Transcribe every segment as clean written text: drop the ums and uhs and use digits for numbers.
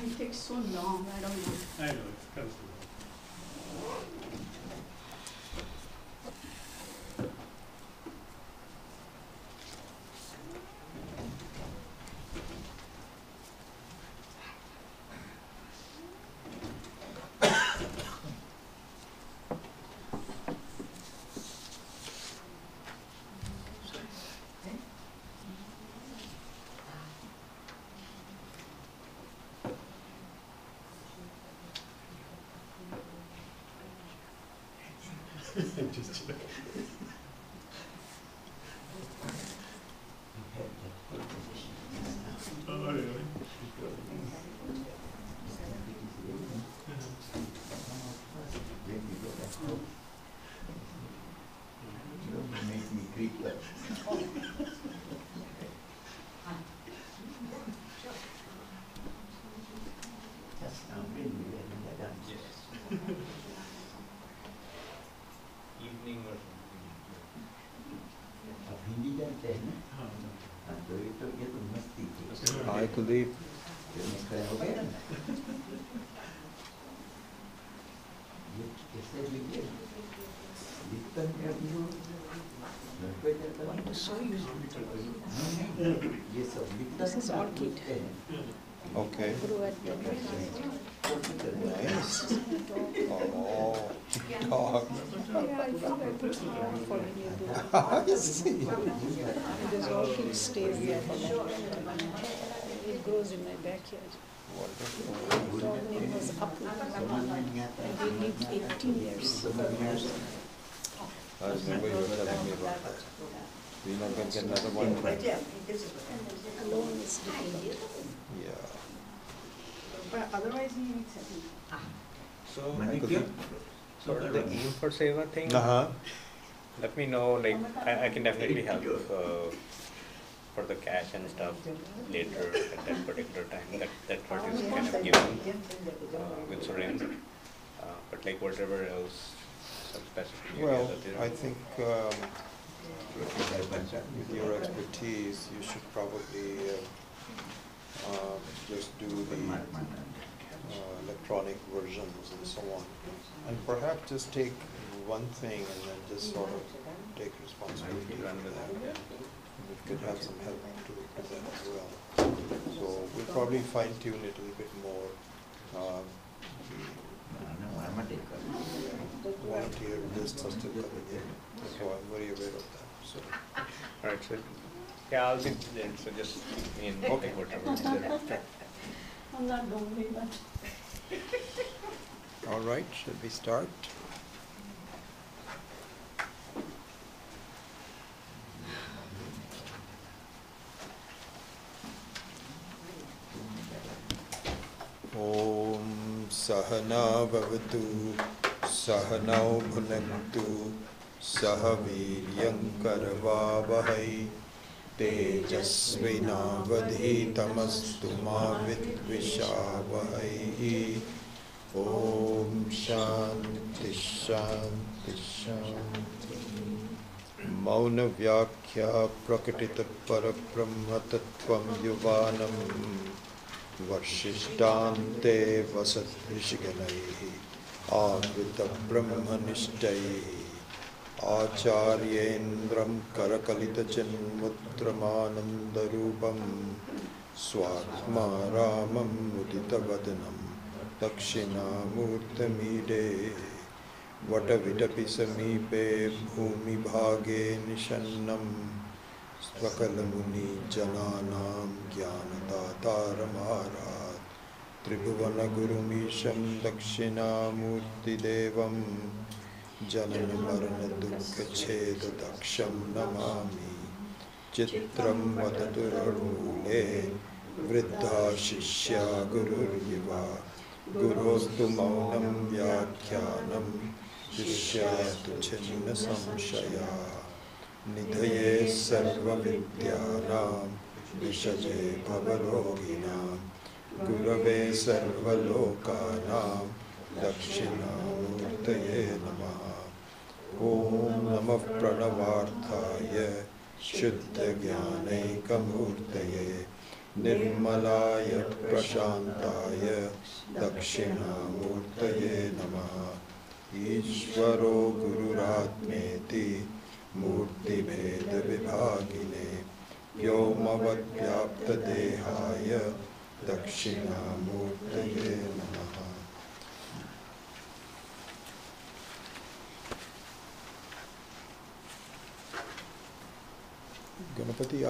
It takes so long, I don't know. I know, it comes to just oh, really? Make me creep up. Just now, really, we are done. Yes. Evening or अब हिंदी जानते हैं ना? हाँ, हाँ, तो ये तो मस्ती थी। Hi, Kudeep. ये खड़ा हो गया ना? ये कैसे लिखे? लिखता है अभी वो लड़के जाता है। To show you. नहीं, ये सब लिखता This is है, orchid. लिखते हैं। Okay. Grew at the Nice. Oh, dog. Yeah, I think I put more for when you do. I see. Because orchid stays there for long. It grows in my backyard. Wonderful. Dog name was Apu. And he lived 18 years. I remember you were telling me about that. We're not going to get another one. Alone is difficult. Yeah. But otherwise he eats everything. so, I could so the aim for Seva thing, Uh-huh. let me know, like, I can definitely help for the cash and stuff later at that particular time. That part is kind of given with Surendra. But like whatever else, some specific Well, areas that I think with your expertise, you should probably just do the electronic versions and so on. And perhaps just take one thing and then just sort of take responsibility for that. We could have some help to present as well. So we'll probably fine tune it a little bit more. Volunteer lists are still coming in, so I'm very aware of that. So Alright, so yeah, I'll be there, so just keep me in like whatever is there. I'm not lonely, but all right, shall we start? Om Sahana Bhavatu Sahanau Bhunaktu Sahaviryam Karavavahai Tejasvinavadhitamastu ma vidvishavahai. Om Shanti Shanti Shanti. Mauna Vyakhya Prakatita Parabrahma Tattvam Yuvanam Varshishthante Vasat Vishiganaihi Avita Brahmanishtai Acharyendram Karakalita Janmutramanandarupam Swatma Ramam Mudita Vadanam Dakshina Murtamide Vatavitapi Samipe Bhumi Bhage Nishannam Svakalamuni Jananam Jnanadataramharat Tribhuvana Gurumisham Dakshina Murti Devam Janana Marana Dukkha Cheda Daksham Namami Chitram Vadaturarmule Vriddha Shishya Gurur Yiva Gurostu Maunam Vyakhyanam Shishyastu Chinna Samshaya Nidhaye Sarva Vidyanam Vishaje Bhavaroginam Gurave Sarva Lokanam Dakshinamurtaye Namaha. Om Namah Pranavarthaya Shuddha Jnanaikamurtaye निर्मलाय प्रशान्ताय दक्षिणामूर्तये नमः। ईश्वरो गुरुरात्मेति मूर्तिभेदविभागिने व्योमवद्व्याप्तदेहाय दक्षिणामूर्तये नमः। Ganapati, I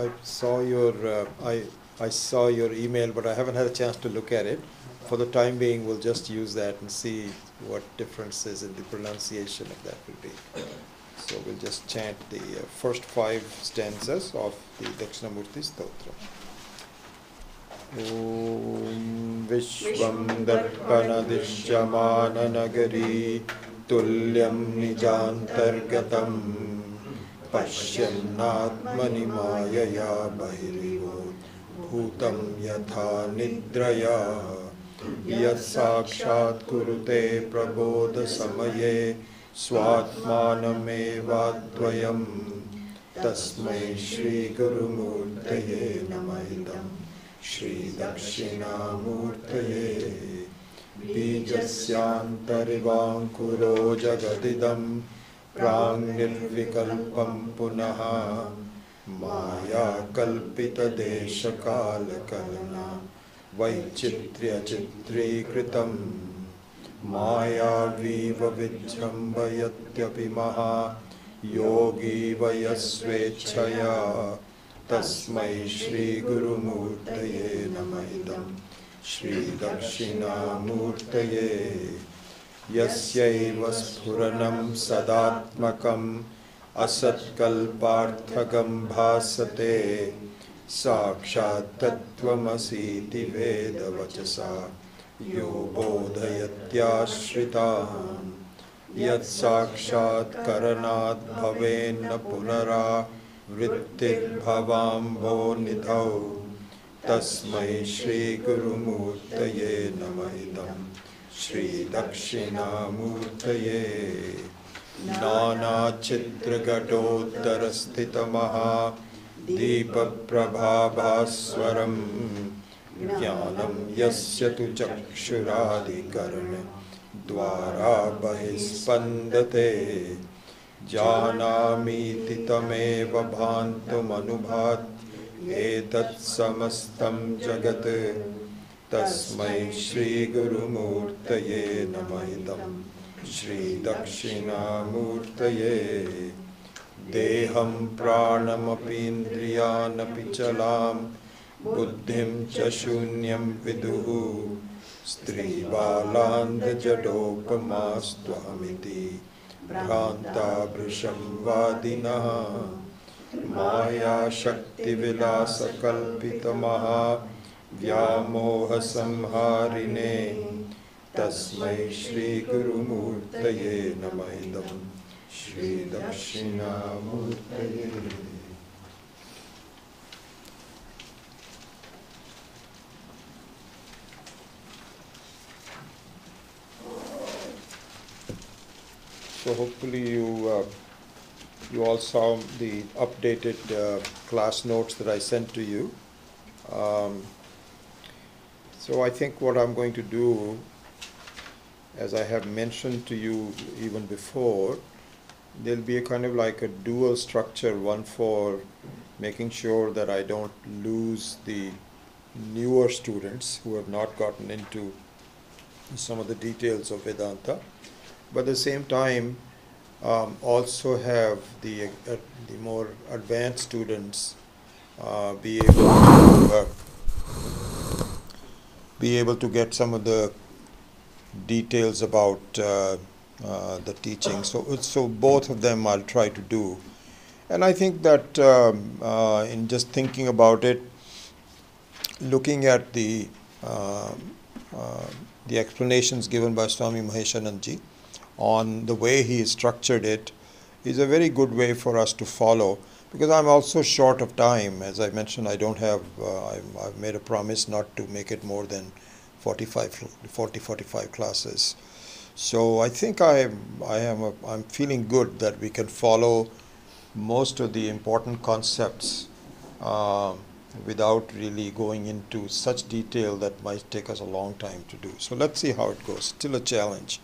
saw your email, but I haven't had a chance to look at it. For the time being, we'll just use that and see what differences in the pronunciation of that will be. So we'll just chant the first 5 stanzas of the Dakshina murtistotram. Om Vishwam Darpana Dishyamana Nagari Tulyam Nijantargatam Pashyannatmani Mayaya Bahirivot Bhutam Yatha Nidraya Yat Sakshat Kurute Prabodha Samaye Swatmanamevadvayam Tasmai Shri Gurumurtaye Namaidam Shri Dakshina Murtaye Bijasyantarivāṅkuro Jagadidam Prāṅ Nirvikalpam Punaha Maya Kalpita Desha Kala Kalana Vaichitrya Chitrikritam Maya Viva Vijrambayatyapi Maha Yogi Vayasvechaya Tasmai Shri Gurumurtaye Namaidam Shri Dakshina Murtaye Yasyaiva Sphuranam Sadatmakam Asatkalparthagam Bhasate Sakshat Tattvamasiti Veda Vachasa Yo Bodhayatyashritam Yat Sakshat Karanat Bhavenna Punara Vrittir Bhavam Nidhau Tasmai Shri Gurumurtaye Namaidam Shri Dakshina Murtaye Nana Chitragadottara Maha Deepa Prabhabhaswaram Jnanam Yasya Tu Chakshuradikarana Dvara Bahispandate Janamiti Tameva Bhantum Anubhat Etat Samastam Jagat Tasmai Shri Gurumurtaye Namaidam Shri Dakshina Murtaye Deham Pranamapindriyanapi Chalam Buddhim Chashunyam Viduhu Stri Balanda Jadopamastvahamiti Bhranta Brisham Vadina Maya Shakti Vilasa Kalpita Maha Vyamoha Samharine Tasmai Shri Gurumurtaye Namaidam Shri Dakshina Murtaye. So hopefully you all saw the updated class notes that I sent to you. So I think what I'm going to do, as I have mentioned to you even before, there'll be a kind of like a dual structure, one for making sure that I don't lose the newer students who have not gotten into some of the details of Vedanta, but at the same time also have the more advanced students be able to get some of the details about the teaching. So both of them I'll try to do. And I think that in just thinking about it, looking at the explanations given by Swami Maheshanandji on the way he structured it is a very good way for us to follow, because I'm also short of time. As I mentioned, I don't have, I've made a promise not to make it more than 45 classes. So I think I'm feeling good that we can follow most of the important concepts without really going into such detail that might take us a long time to do. So let's see how it goes. Still a challenge.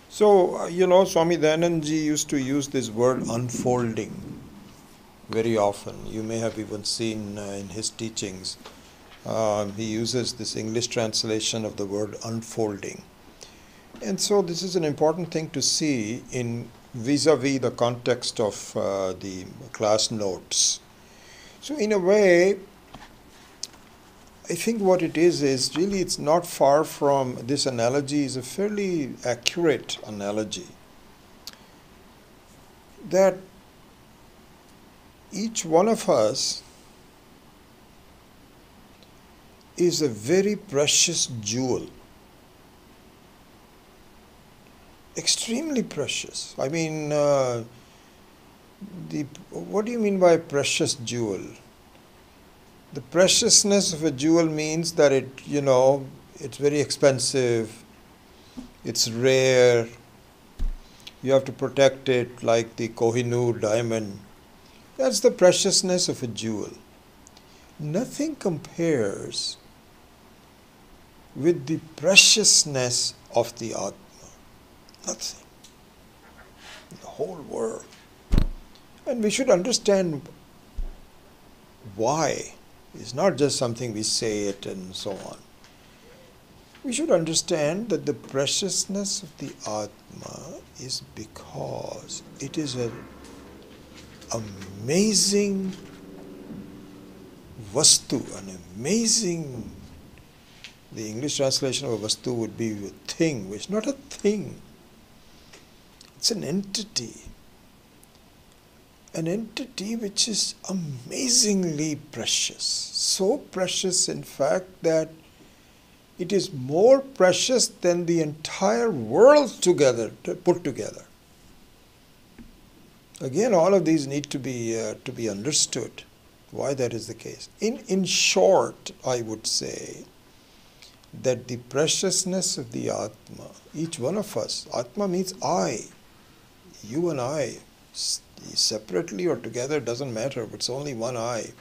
So, Swami Dayanandji used to use this word unfolding very often. You may have even seen in his teachings, he uses this English translation of the word unfolding. And so this is an important thing to see in vis-a-vis the context of the class notes. So in a way, I think what it is really it's not far from, this analogy is a fairly accurate analogy, that each one of us is a very precious jewel. Extremely precious. I mean, what do you mean by precious jewel? The preciousness of a jewel means that it's very expensive, it's rare, you have to protect it like the Kohinoor diamond. That's the preciousness of a jewel. Nothing compares with the preciousness of the Atma. Nothing. In the whole world. And we should understand why. It's not just something we say it and so on. We should understand that the preciousness of the Atma is because it is an amazing vastu, an amazing, the English translation of a vastu would be a thing, which is not a thing. It's an entity. An entity which is amazingly precious. So precious, in fact, that it is more precious than the entire world put together. Again, all of these need to be understood, why that is the case. In short, I would say that the preciousness of the Atma, each one of us, Atma means I, you and I, separately or together doesn't matter, but it's only one I.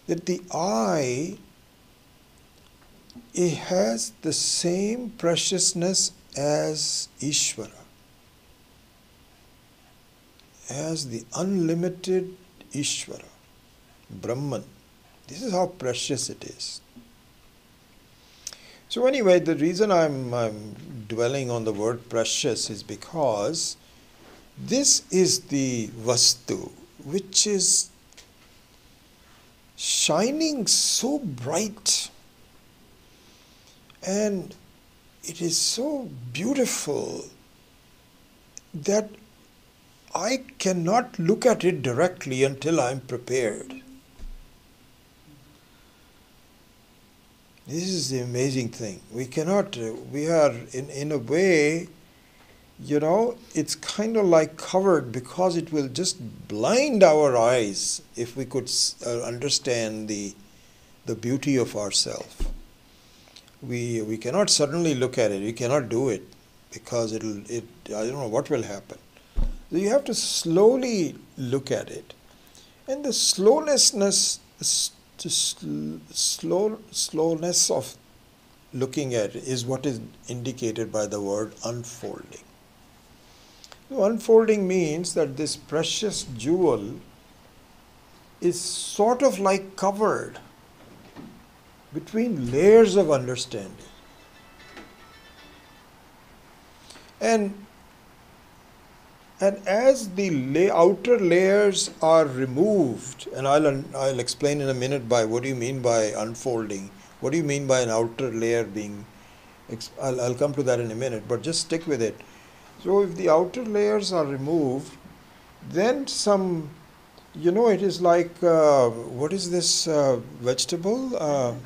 That the I, it has the same preciousness as Ishvara, as the unlimited Ishvara, Brahman. This is how precious it is. So anyway, the reason I'm dwelling on the word precious is because this is the vastu which is shining so bright and it is so beautiful that I cannot look at it directly until I am prepared. This is the amazing thing. We are in a way, it's kind of like covered because it will just blind our eyes if we could understand the beauty of ourselves. We cannot suddenly look at it. We cannot do it because I don't know what will happen. So you have to slowly look at it. And the slowness of looking at it is what is indicated by the word unfolding. So unfolding means that this precious jewel is sort of like covered between layers of understanding. And as the outer layers are removed, and I'll explain in a minute by what do you mean by unfolding, what do you mean by an outer layer being, I'll come to that in a minute, but just stick with it. So if the outer layers are removed, then some, it is like, what is this vegetable?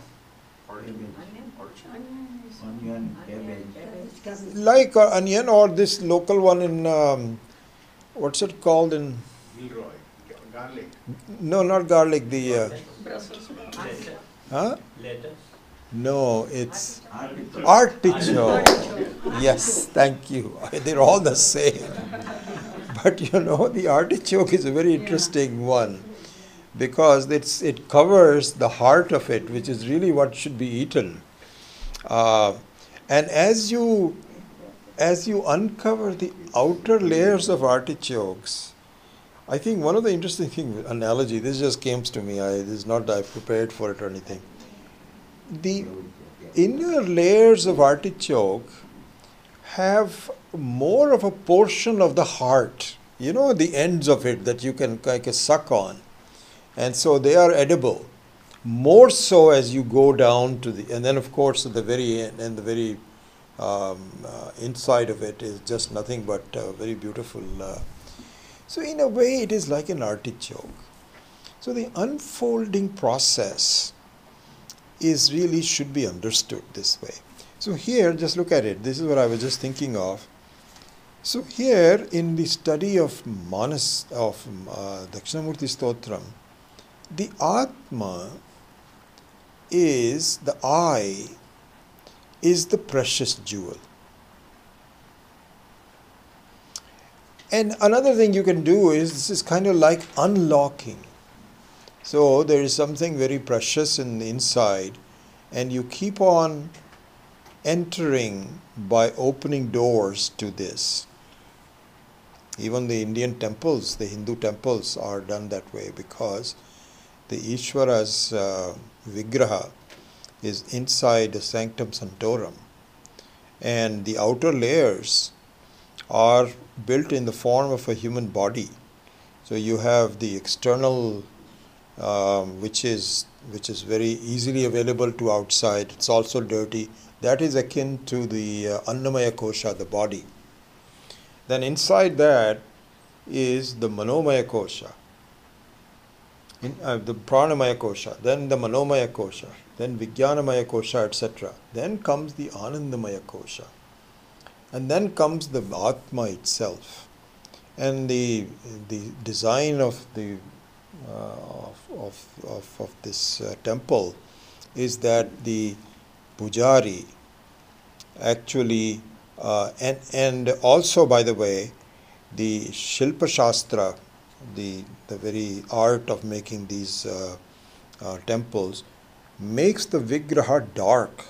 Onion, cabbage. Like onion, or this local one in, what's it called in? Gilroy, garlic. No, not garlic, the, Brussels sprouts. huh? Lettuce. No, it's Artichoke. artichoke. Yes, thank you. They're all the same. But the artichoke is a very interesting one because it covers the heart of it, which is really what should be eaten. And as you uncover the outer layers of artichokes, I think one of the interesting analogy, this just came to me, this is not that I prepared for it or anything. The inner layers of artichoke have more of a portion of the heart, the ends of it that you can like suck on. And so they are edible. More so as you go down to and then of course at the very end and the very inside of it is just nothing but very beautiful. So in a way it is like an artichoke. So the unfolding process is really should be understood this way. So here, just look at it. This is what I was just thinking of. So here in the study of Dakshinamurti Stotram, the Atma is, the I is the precious jewel. And another thing you can do is, this is kind of like unlocking. So there is something very precious in the inside, and you keep on entering by opening doors to this. Even the Indian temples, the Hindu temples are done that way, because the Ishvara's Vigraha is inside the sanctum sanctorum, and the outer layers are built in the form of a human body. So you have the external which is very easily available to outside. It's also dirty. That is akin to the Annamaya Kosha, the body. Then inside that is the Manomaya Kosha, the Pranamaya Kosha, then the Manomaya Kosha, then Vijnanamaya Kosha, etc. Then comes the Anandamaya Kosha. And then comes the Atma itself. And the design of the of this temple is that the pujari actually and also, by the way, the Shilpa Shastra, the very art of making these temples, makes the Vigraha dark,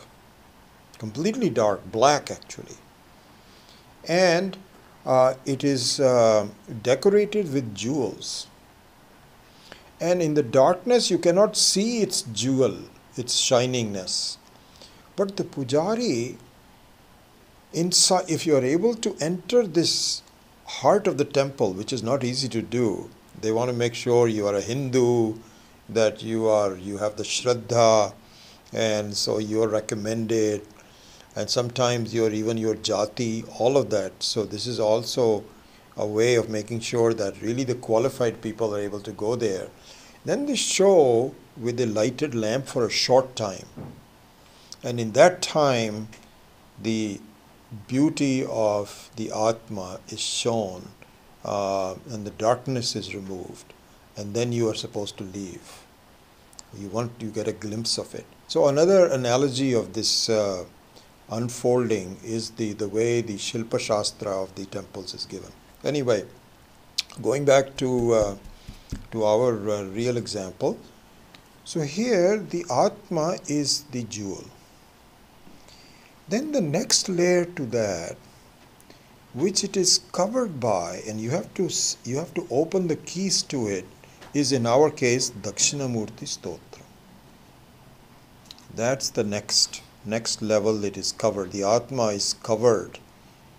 completely dark, black actually. And it is decorated with jewels. And in the darkness you cannot see its jewel, its shiningness. But the pujari, inside, if you are able to enter this heart of the temple, which is not easy to do, they want to make sure you are a Hindu, that you have the Shraddha, and so you are recommended, and sometimes even your jati, all of that. So this is also a way of making sure that really the qualified people are able to go there. Then they show with a lighted lamp for a short time. And in that time, the beauty of the Atma is shown and the darkness is removed. And then you are supposed to leave. You get a glimpse of it. So another analogy of this unfolding is the way the Shilpa Shastra of the temples is given. Anyway, going back to our real example. So here the Atma is the jewel. Then the next layer to that, which it is covered by, and you have to open the keys to it, is in our case Dakshinamurti Stotram. That's the next level. It is covered. The Atma is covered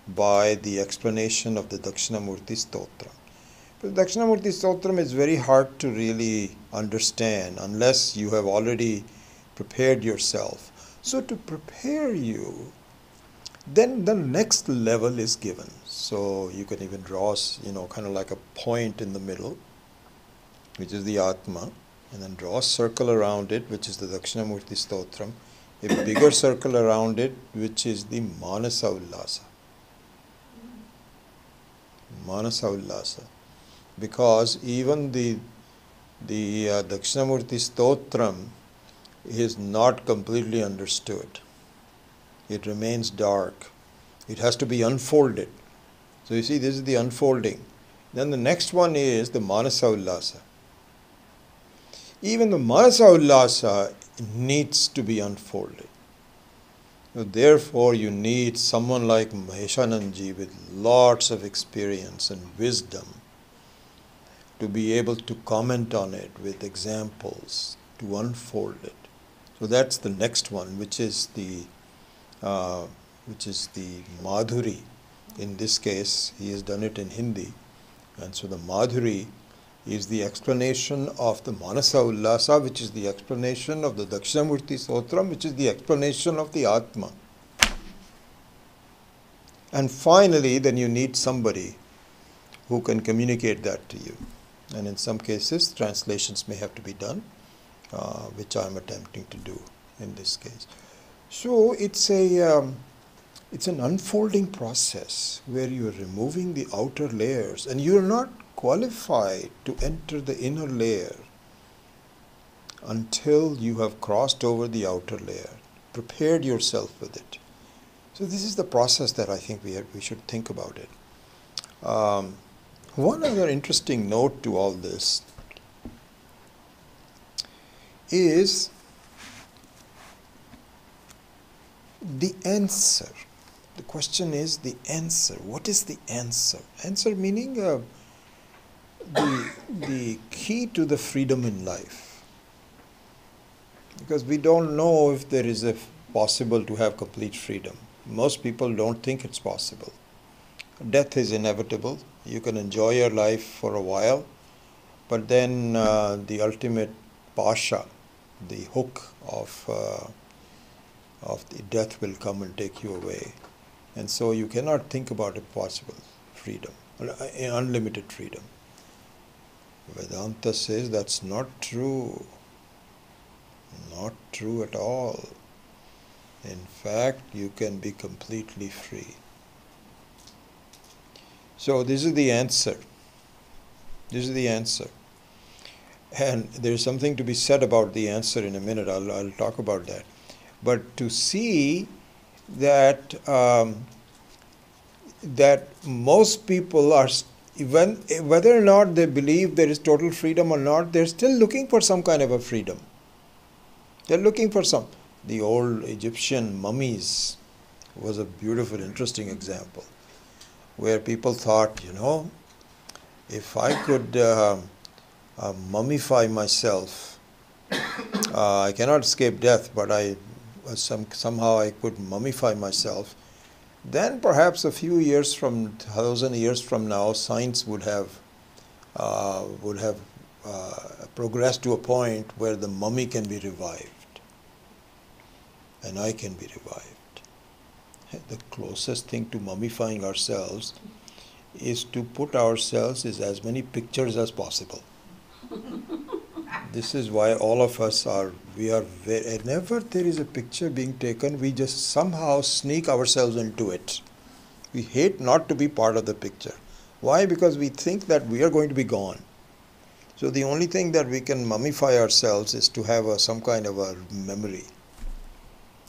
by the explanation of the Dakshinamurti Stotram. But Dakshinamurti Stotram is very hard to really understand unless you have already prepared yourself. So to prepare you, then the next level is given. So you can even draw, kind of like a point in the middle, which is the Atma, and then draw a circle around it, which is the Dakshinamurti Stotram, a bigger circle around it, which is the Manasa Ullasa. Manasa Ullasa. Because even the Dakshinamurti Stotram is not completely understood. It remains dark. It has to be unfolded. So you see, this is the unfolding. Then the next one is the Manasa Ullasa. even the manasa ullasa needs to be unfolded. So therefore, you need someone like Maheshanandji with lots of experience and wisdom to be able to comment on it with examples, to unfold it. So that's the next one, which is the Madhuri. In this case, he has done it in Hindi, and so the Madhuri is the explanation of the Manasa Ullasa, which is the explanation of the Dakshina murtistotram, which is the explanation of the Atma. And finally, then you need somebody who can communicate that to you. And in some cases, translations may have to be done, which I am attempting to do in this case. So it's an unfolding process where you are removing the outer layers, and you are not qualified to enter the inner layer until you have crossed over the outer layer, prepared yourself with it. So this is the process that I think we should think about it. One other interesting note to all this is the answer. The question is the answer. What is the answer? Answer meaning the key to the freedom in life. Because we don't know if there is a possible to have complete freedom. Most people don't think it's possible. Death is inevitable. You can enjoy your life for a while, but then the ultimate pasha, the hook of the death will come and take you away. And so you cannot think about a possible freedom, unlimited freedom. Vedanta says that's not true. Not true at all. In fact, you can be completely free. So this is the answer. This is the answer. And there's something to be said about the answer in a minute. I'll talk about that. But to see that that most people are, whether or not they believe there is total freedom or not, they're still looking for some kind of a freedom. They're looking for some. The old Egyptian mummies was a beautiful, interesting example, where people thought, if I could mummify myself, I cannot escape death, but somehow I could mummify myself, then perhaps a few years from, 1,000 years from now, science would have progressed to a point where the mummy can be revived. And I can be revived. The closest thing to mummifying ourselves is to put ourselves in as many pictures as possible. This is why all of us whenever there is a picture being taken, we just somehow sneak ourselves into it. We hate not to be part of the picture. Why? Because we think that we are going to be gone. So the only thing that we can mummify ourselves is to have some kind of a memory.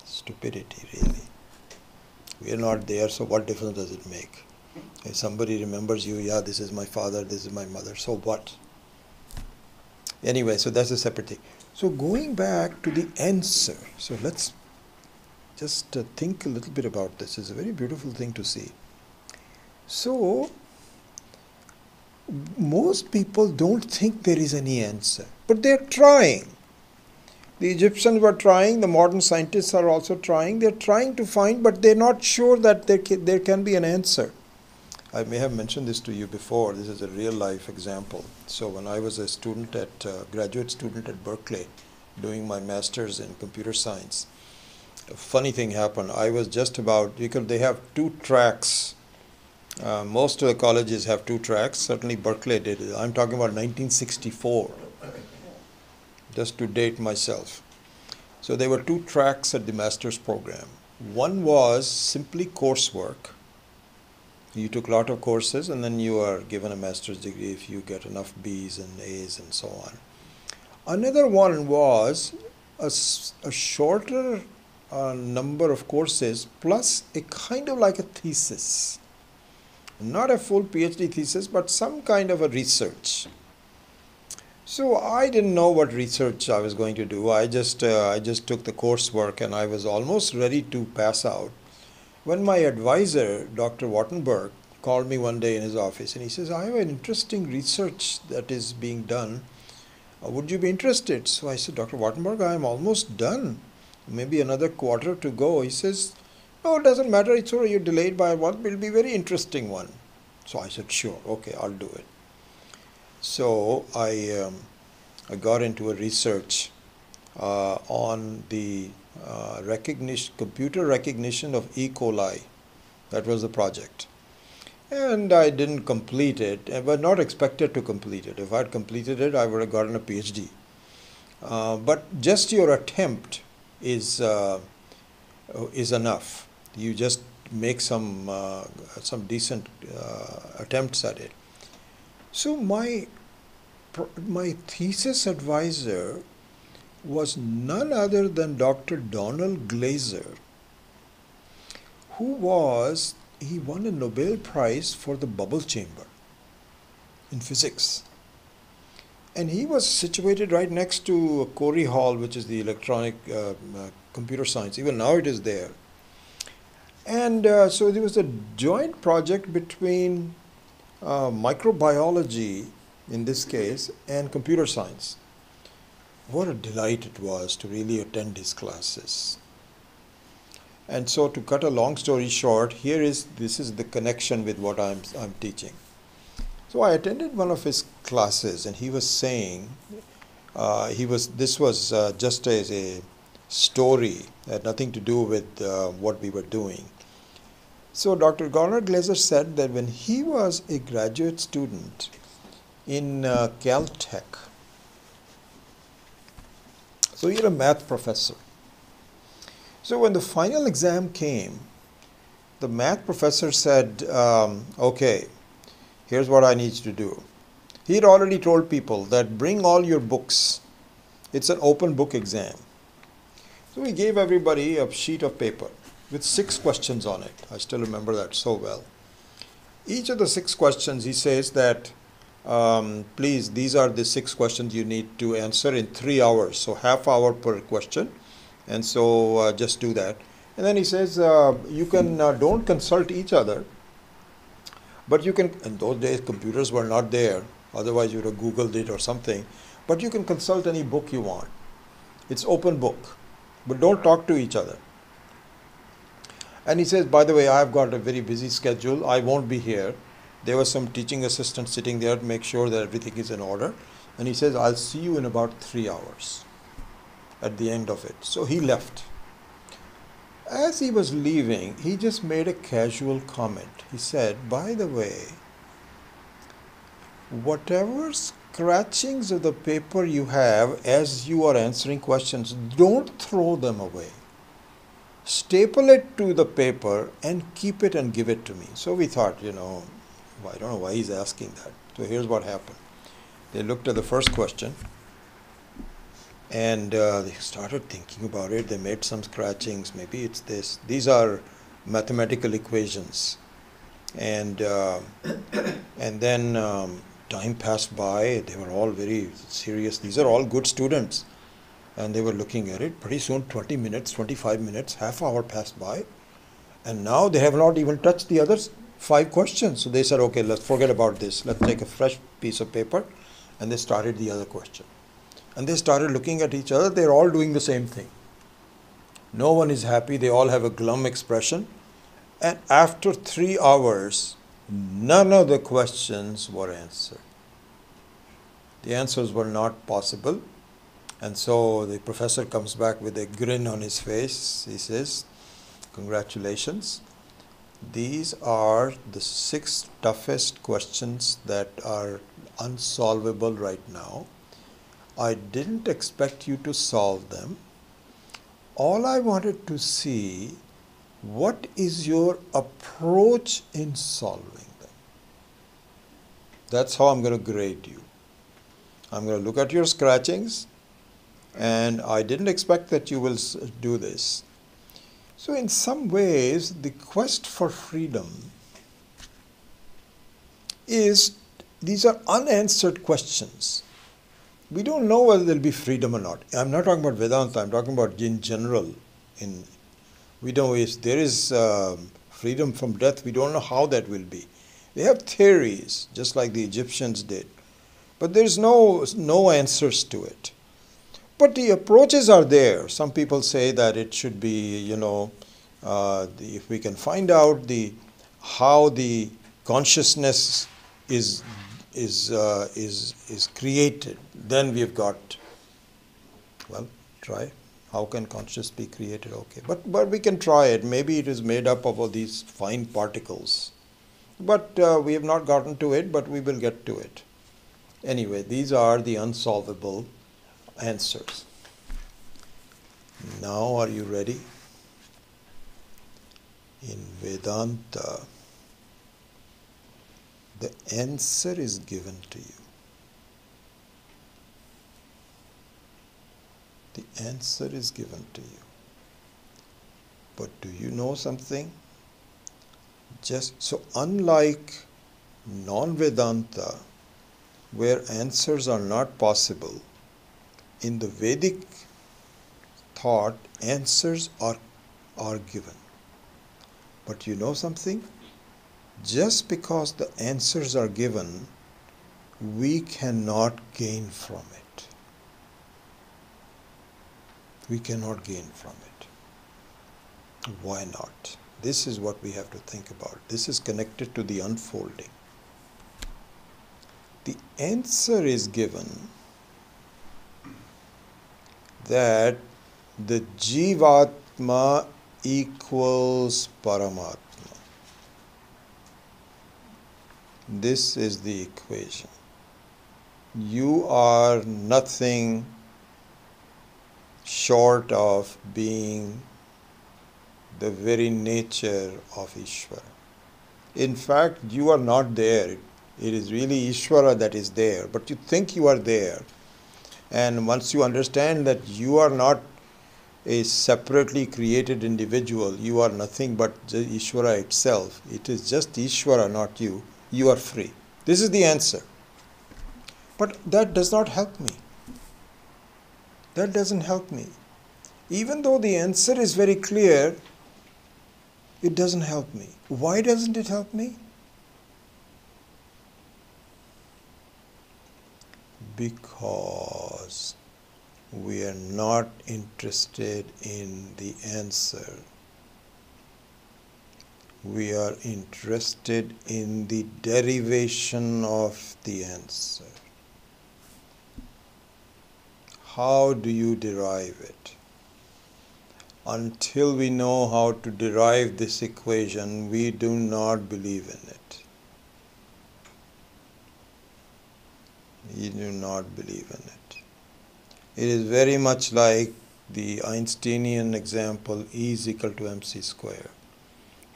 Stupidity, really. We are not there, so what difference does it make? If somebody remembers you, yeah, this is my father, this is my mother, so what? Anyway, so that's a separate thing. So going back to the answer, so let's just think a little bit about this. It's a very beautiful thing to see. So, most people don't think there is any answer, but they're trying. The Egyptians were trying, the modern scientists are also trying. They're trying to find, but they're not sure that there can be an answer. I may have mentioned this to you before. This is a real life example. So when I was a graduate student at Berkeley, doing my master's in computer science, a funny thing happened. I was just about, because they have 2 tracks. Most of the colleges have 2 tracks. Certainly Berkeley did. I'm talking about 1964. Just to date myself. So there were 2 tracks at the master's program. One was simply coursework. You took a lot of courses and then you are given a master's degree if you get enough B's and A's and so on. Another one was a shorter number of courses plus a kind of like a thesis. Not a full PhD thesis, but some kind of a research. So I didn't know what research I was going to do. I just took the coursework and I was almost ready to pass out when my advisor, Dr. Wattenberg, called me one day in his office and he says, I have an interesting research that is being done. Would you be interested? So I said, Dr. Wattenberg, I am almost done. Maybe another quarter to go. He says, no, it doesn't matter. It's already you're delayed by one. It will be a very interesting one. So I said, sure, okay, I'll do it. So I got into a research on the computer recognition of E. coli. That was the project. And I didn't complete it, but not expected to complete it. If I had completed it, I would have gotten a PhD. But just your attempt is enough. You just make some decent attempts at it. So my thesis advisor was none other than Dr. Donald Glaser, he won a Nobel Prize for the bubble chamber in physics. And he was situated right next to Corey Hall, which is the electronic computer science. Even now it is there. And so there was a joint project between microbiology, in this case, and computer science. What a delight it was to really attend his classes. And so to cut a long story short, this is the connection with what I'm teaching. So I attended one of his classes and he was saying, this was just as a story, had nothing to do with what we were doing. So Dr. Donald Glaser said that when he was a graduate student in Caltech, so you're a math professor. So when the final exam came, the math professor said, okay, here's what I need you to do. He had already told people that bring all your books. It's an open book exam. So he gave everybody a sheet of paper with 6 questions on it. I still remember that so well. Each of the 6 questions, he says that, please, these are the 6 questions you need to answer in 3 hours. So half hour per question. And so just do that. And then he says, you can don't consult each other, but you can, in those days computers were not there, otherwise you would have Googled it or something, but you can consult any book you want. It's open book, but don't talk to each other. And he says, by the way, I've got a very busy schedule, I won't be here. There was some teaching assistant sitting there to make sure that everything is in order. And he says, I'll see you in about 3 hours. At the end of it. So he left. As he was leaving, he just made a casual comment. He said, by the way, whatever scratchings of the paper you have as you are answering questions, don't throw them away. Staple it to the paper and keep it and give it to me. So we thought, I don't know why he's asking that. So here's what happened. They looked at the first question. And they started thinking about it. They made some scratchings. Maybe it's this. These are mathematical equations. And then time passed by. They were all very serious. These are all good students. And they were looking at it. Pretty soon, 20 minutes, 25 minutes, half hour passed by. And now they have not even touched the other 5 questions. So they said, okay, let's forget about this. Let's take a fresh piece of paper. And they started the other question. And they started looking at each other. They're all doing the same thing. No one is happy. They all have a glum expression. And after 3 hours, none of the questions were answered. The answers were not possible. And so the professor comes back with a grin on his face. He says, congratulations. These are the 6 toughest questions that are unsolvable right now. I didn't expect you to solve them. All I wanted to see, what is your approach in solving them? That's how I'm going to grade you. I'm going to look at your scratchings, and I didn't expect that you will do this. So in some ways, the quest for freedom is, these are unanswered questions. we don't know whether there'll be freedom or not. I'm not talking about Vedanta, I'm talking about in general. We know if there is freedom from death, we don't know how that will be. They have theories, just like the Egyptians did, but there's no answers to it. But the approaches are there. Some people say that it should be, if we can find out how the consciousness is created, then we've got, try. How can consciousness be created? Okay, but we can try it. Maybe it is made up of all these fine particles. But we have not gotten to it, but we will get to it. Anyway, these are the unsolvable answers. Now, are you ready? In Vedanta, the answer is given to you. The answer is given to you. But do you know something? So unlike non-Vedanta, where answers are not possible, in the Vedic thought, answers are given. But you know something? Just because the answers are given, we cannot gain from it. We cannot gain from it. Why not? This is what we have to think about. This is connected to the unfolding. The answer is given that the Jivatma equals Paramatma. This is the equation. You are nothing short of being the very nature of Ishvara. In fact, you are not there. It is really Ishvara that is there, but you think you are there. And once you understand that you are not a separately created individual, you are nothing but Ishvara itself. It is just Ishvara, not you. You are free. This is the answer. But that does not help me. That doesn't help me. Even though the answer is very clear, it doesn't help me. Why doesn't it help me? Because we are not interested in the answer. We are interested in the derivation of the answer. How do you derive it? Until we know how to derive this equation, we do not believe in it. We do not believe in it. It is very much like the Einsteinian example, E is equal to mc square.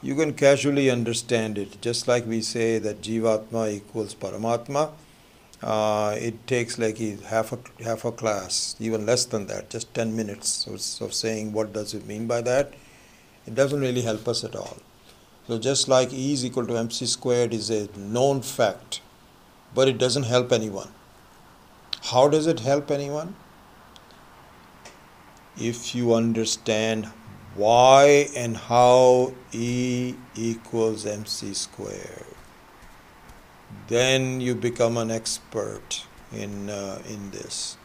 You can casually understand it, just like we say that Jivatma equals Paramatma. It takes like half a class, even less than that, just 10 minutes of saying what does it mean by that. It doesn't really help us at all. So just like E is equal to mc squared is a known fact, but it doesn't help anyone. How does it help anyone? If you understand why and how E equals mc squared, then you become an expert in this.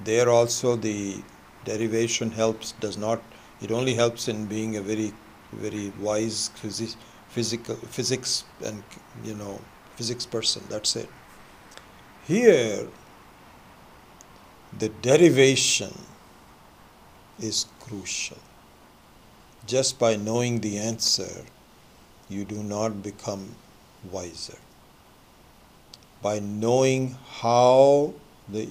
There also the derivation helps, it only helps in being a very, very wise physics and physics person, that's it. Here, the derivation is crucial. Just by knowing the answer, you do not become wiser. By knowing how the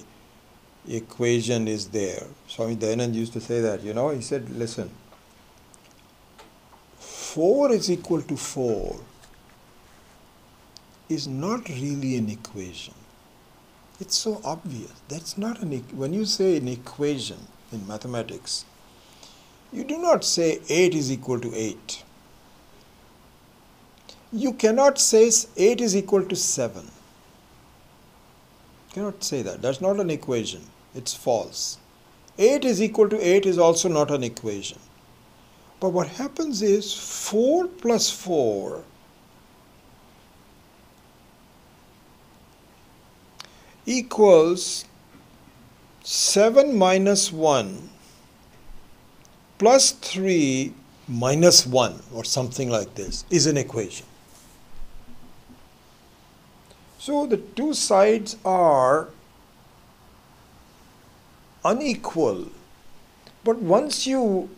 equation is there. Swami Dayanand used to say that, he said, listen, 4 is equal to 4 is not really an equation. It's so obvious. That's not when you say an equation in mathematics, you do not say 8 is equal to 8. You cannot say 8 is equal to 7. Cannot say that. That's not an equation. It's false. 8 is equal to 8 is also not an equation. But what happens is 4 plus 4 equals 7 minus 1 plus 3 minus 1 or something like this is an equation. So the two sides are unequal, but once you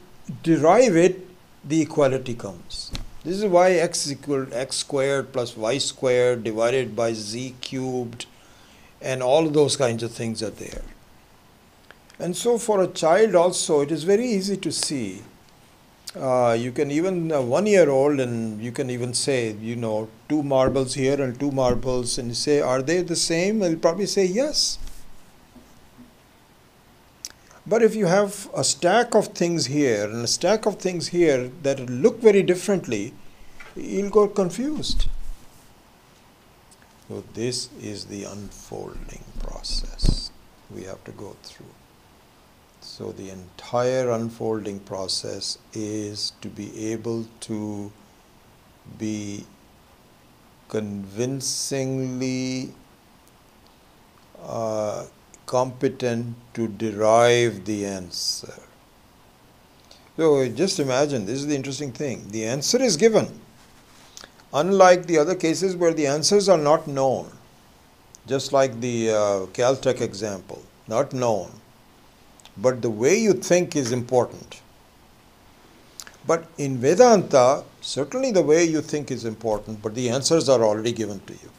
derive it, the equality comes. This is why x is equal to x squared plus y squared divided by z cubed, and all of those kinds of things are there. And so for a child also, it is very easy to see. You can even, 1 year old, and you can even say, 2 marbles here and 2 marbles, and you say, are they the same? They'll probably say yes. But if you have a stack of things here and a stack of things here that look very differently, you'll go confused. So this is the unfolding process we have to go through. So the entire unfolding process is to be able to be convincingly competent to derive the answer. So just imagine, this is the interesting thing. The answer is given. Unlike the other cases where the answers are not known, just like the Caltech example, not known. But the way you think is important. But in Vedanta, certainly the way you think is important, but the answers are already given to you.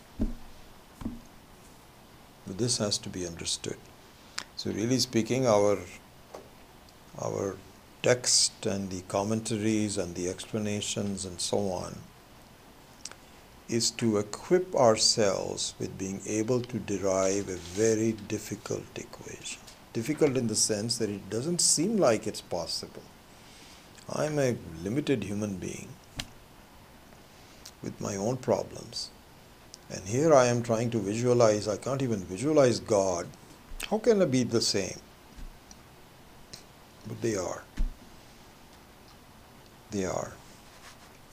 But this has to be understood. So really speaking, our text and the commentaries and the explanations and so on is to equip ourselves with being able to derive a very difficult equation. Difficult in the sense that it doesn't seem like it's possible. I'm a limited human being with my own problems. And here I am trying to visualize, I can't even visualize God. How can I be the same? But they are. They are.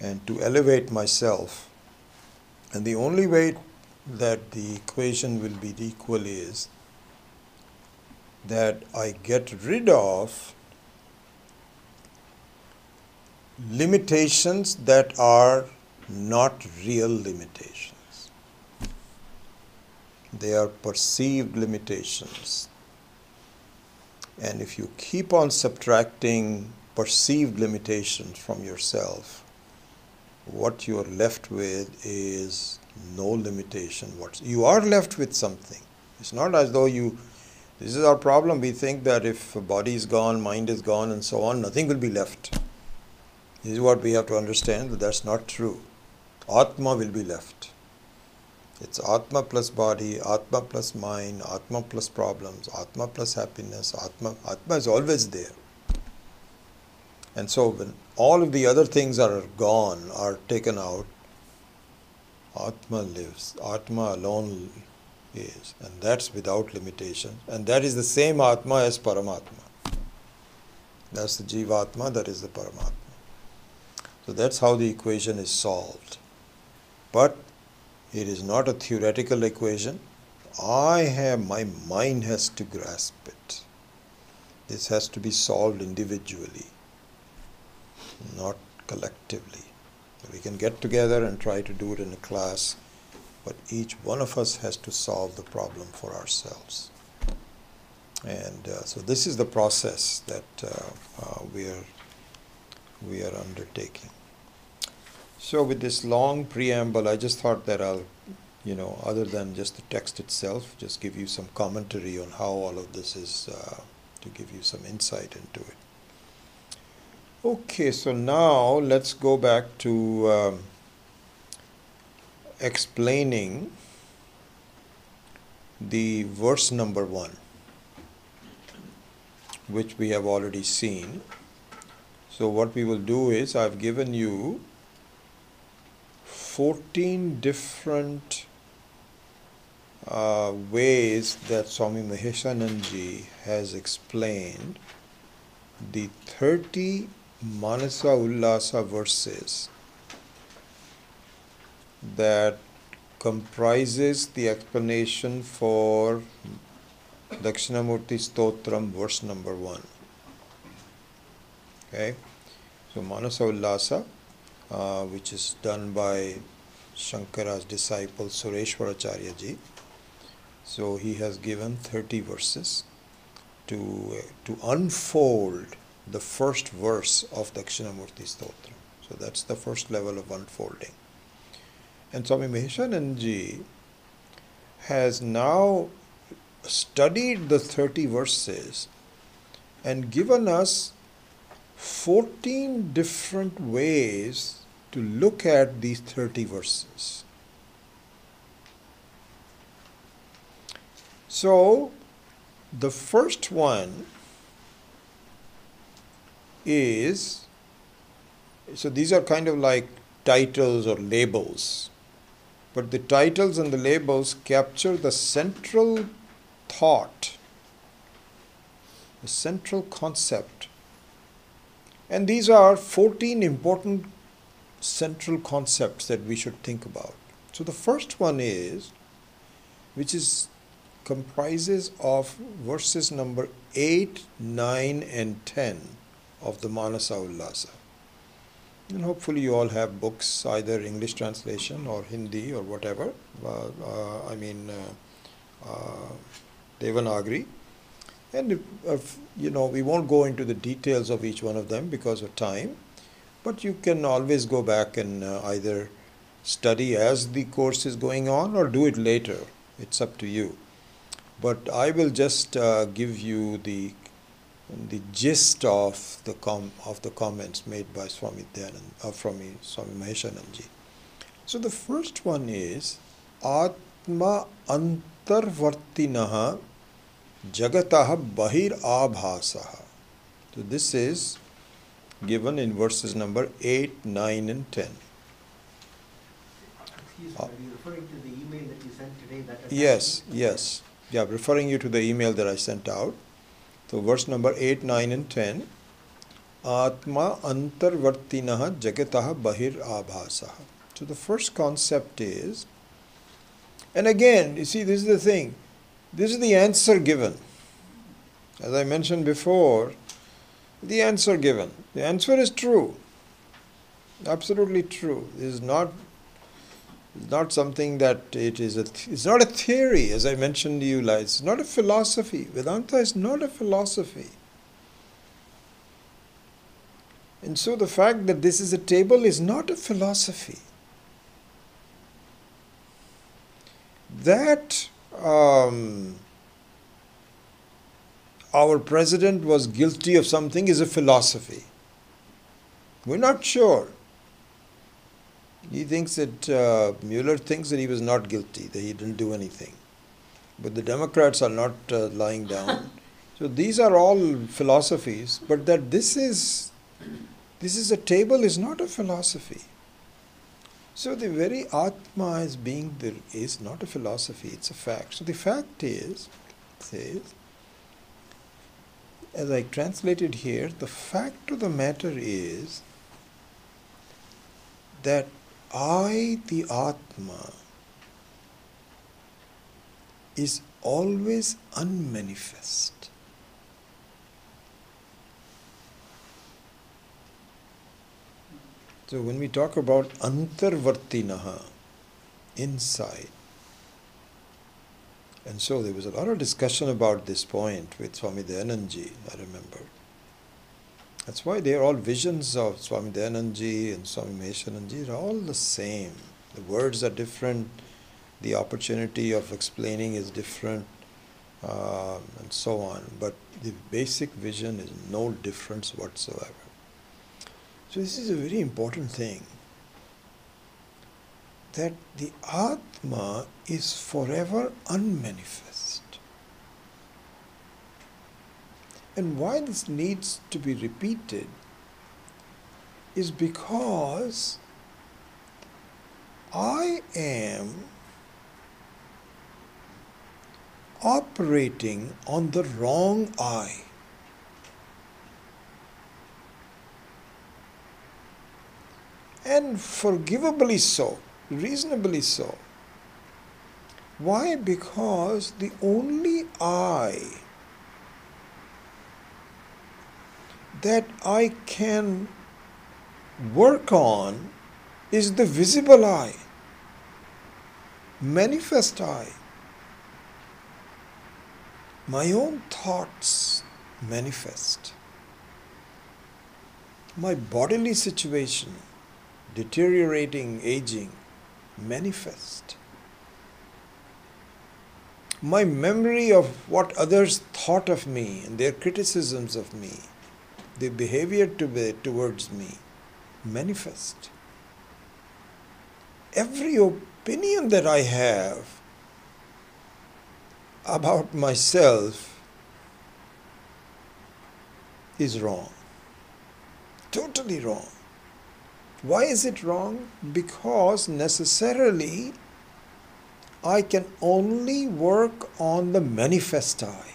And to elevate myself, and the only way that the equation will be equal is that I get rid of limitations that are not real limitations. They are perceived limitations. And if you keep on subtracting perceived limitations from yourself, what you are left with is no limitation. You are left with something. It's not as though this is our problem. We think that if body is gone, mind is gone, and so on, nothing will be left. This is what we have to understand, that that's not true. Atma will be left. It's Atma plus body, Atma plus mind, Atma plus problems, Atma plus happiness. Atma is always there. And so when all of the other things are gone, are taken out, Atma lives. Atma alone is. And that's without limitation. And that is the same Atma as Paramatma. That's the Jivatma, that is the Paramatma. So that's how the equation is solved. But it is not a theoretical equation. My mind has to grasp it. This has to be solved individually, not collectively. We can get together and try to do it in a class, but each one of us has to solve the problem for ourselves. And so this is the process that we are undertaking. So with this long preamble, I just thought that I'll, other than just the text itself, just give you some commentary on how all of this is, to give you some insight into it. Okay, so now let's go back to explaining the verse number 1, which we have already seen. So what we will do is, I've given you 14 different ways that Swami Maheshananji has explained the 30 Manasa Ullasa verses that comprises the explanation for Dakshina Murtistotram verse number 1. Okay, so Manasa Ullasa, which is done by Shankara's disciple Sureshwaracharya ji. So he has given 30 verses to unfold the first verse of Dakshinamurti Stotram. So that's the first level of unfolding. And Swami Maheshananji has now studied the 30 verses and given us 14 different ways to look at these 30 verses. So, the first one is, so these are kind of like titles or labels, but the titles and the labels capture the central thought, the central concept. And these are 14 important central concepts that we should think about. So the first one is, which is comprises of verses number 8, 9 and 10 of the Manasa Ullasa. And hopefully you all have books, either English translation or Hindi or whatever, Devanagari. And we won't go into the details of each one of them because of time, but you can always go back and either study as the course is going on or do it later. It's up to you. But I will just give you the gist of the comments made by Swami Maheshananji. So the first one is Atma Antarvartinaha Jagataha Bahir Abhasaha. So this is given in verses number 8, 9 and 10. Excuse me, are you referring to the email that you sent today? Yes. Yeah, referring you to the email that I sent out. So verse number 8, 9 and 10. Atma antarvartinaha jagataha bahir abhasaha. So the first concept is, and again, you see, this is the thing. This is the answer given. As I mentioned before, the answer given. The answer is true. Absolutely true. This is not something that it's not a theory, as I mentioned to you. It's not a philosophy. Vedanta is not a philosophy. And so the fact that this is a table is not a philosophy. That our president was guilty of something is a philosophy. We're not sure. He thinks that Mueller thinks that he was not guilty, that he didn't do anything. But the Democrats are not lying down. So these are all philosophies, but that this is a table is not a philosophy. So the very Atma is not a philosophy, it's a fact. So the fact is, says, as I translated here, the fact of the matter is that I, the Atma, is always unmanifest. So when we talk about antarvartinaha, inside, and so there was a lot of discussion about this point with Swami Dayanandji, I remember. That's why they are all visions of Swami Dayanandji and Swami Maheshananji. They're all the same. The words are different, the opportunity of explaining is different, and so on. But the basic vision is no difference whatsoever. So this is a very important thing, that the Atma is forever unmanifest. And why this needs to be repeated is because I am operating on the wrong eye. And forgivably so, reasonably so. Why? Because the only eye that I can work on is the visible eye, manifest eye. My own thoughts manifest. My bodily situation, deteriorating, aging, manifest. My memory of what others thought of me and their criticisms of me, their behavior towards me, manifest. Every opinion that I have about myself is wrong. Totally wrong. Why is it wrong? Because necessarily I can only work on the manifest eye.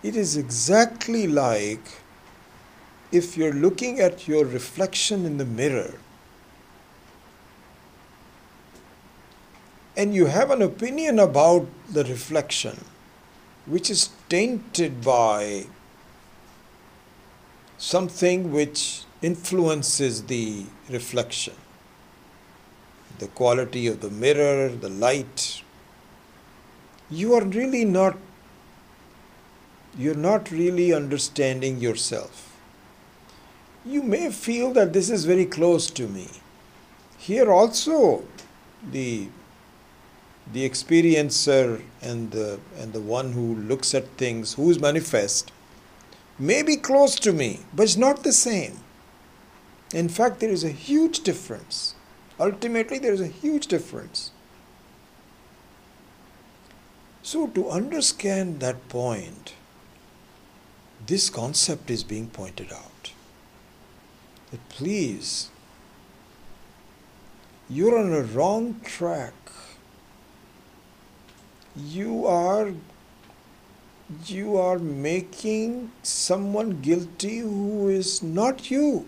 It is exactly like if you're looking at your reflection in the mirror and you have an opinion about the reflection which is tainted by something which influences the reflection, the quality of the mirror, the light, you're not really understanding yourself. You may feel that this is very close to me. Here also the experiencer and the one who looks at things, who is manifest, may be close to me, but it's not the same. In fact, there is a huge difference. Ultimately, there is a huge difference. So, to understand that point, this concept is being pointed out. That please, you're on a wrong track. You are making someone guilty who is not you.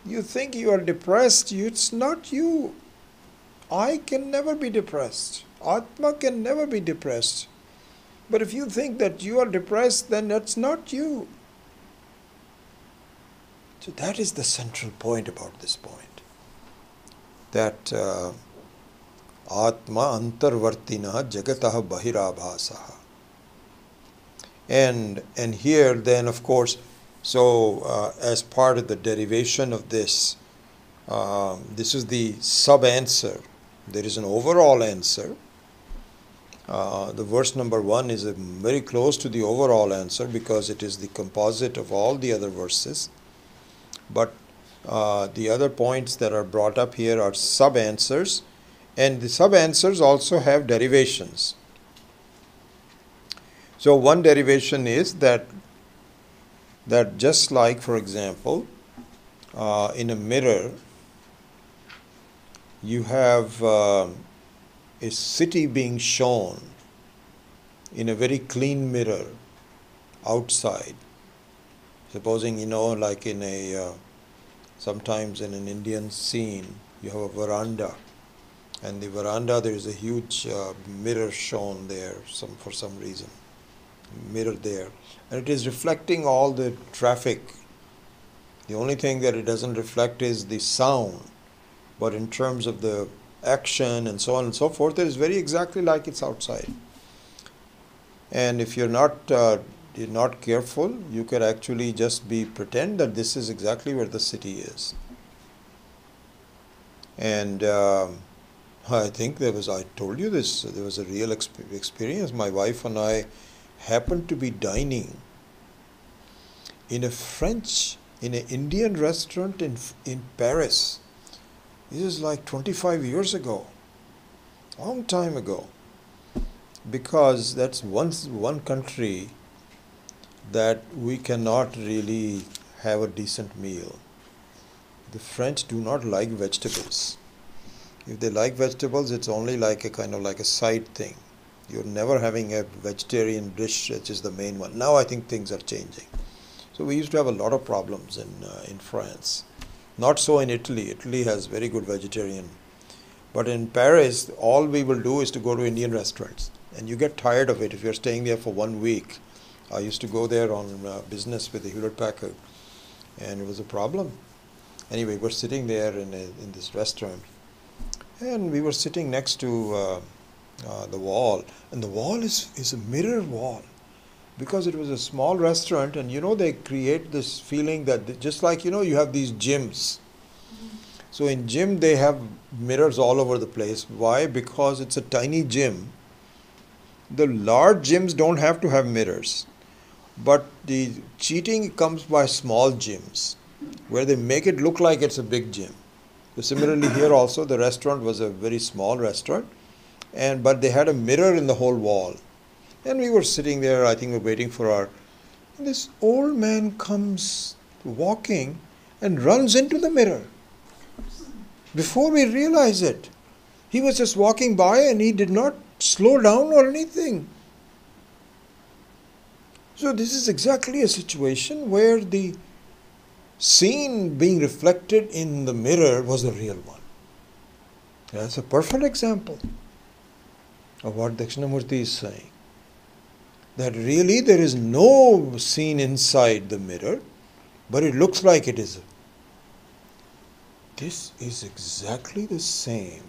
You think you are depressed, it's not you. I can never be depressed. Atma can never be depressed. But if you think that you are depressed, then that's not you. So that is the central point about this point. That Atma antarvartina jagatah bahirabhasaha. And here then, of course, so as part of the derivation of this, this is the sub-answer. There is an overall answer. The verse number 1 is very close to the overall answer because it is the composite of all the other verses. But the other points that are brought up here are sub-answers, and the sub-answers also have derivations. So one derivation is that just like, for example, in a mirror, you have a city being shown in a very clean mirror outside. Supposing, like in sometimes in an Indian scene, you have a veranda, and the veranda there is a huge mirror shown there for some reason, mirror there, and it is reflecting all the traffic. The only thing that it doesn't reflect is the sound, but in terms of the action and so on and so forth, it is very exactly like it's outside. And if you're not careful, you could actually just pretend that this is exactly where the city is. And I think I told you this, there was a real experience. My wife and I happened to be dining in an Indian restaurant in Paris. This is like 25 years ago, long time ago, because that's one country that we cannot really have a decent meal. The French do not like vegetables. If they like vegetables, it's only like a kind of like a side thing. You're never having a vegetarian dish, which is the main one. Now I think things are changing. So we used to have a lot of problems in France. Not so in Italy. Italy has very good vegetarian. But in Paris, all we will do is to go to Indian restaurants. And you get tired of it if you're staying there for 1 week. I used to go there on business with the Hewlett Packard, and it was a problem. Anyway, we're sitting there in this restaurant, and we were sitting next to the wall, and the wall is a mirror wall, because it was a small restaurant, and they create this feeling that just like you have these gyms. So in gym they have mirrors all over the place. Why? Because it's a tiny gym. The large gyms don't have to have mirrors. But the cheating comes by small gyms, where they make it look like it's a big gym. So similarly here also, the restaurant was a very small restaurant, but they had a mirror in the whole wall. And we were sitting there, I think we were waiting for and this old man comes walking and runs into the mirror. Before we realize it, he was just walking by and he did not slow down or anything. So this is exactly a situation where the scene being reflected in the mirror was the real one. That's a perfect example of what Dakshinamurti is saying. That really there is no scene inside the mirror, but it looks like it is. This is exactly the same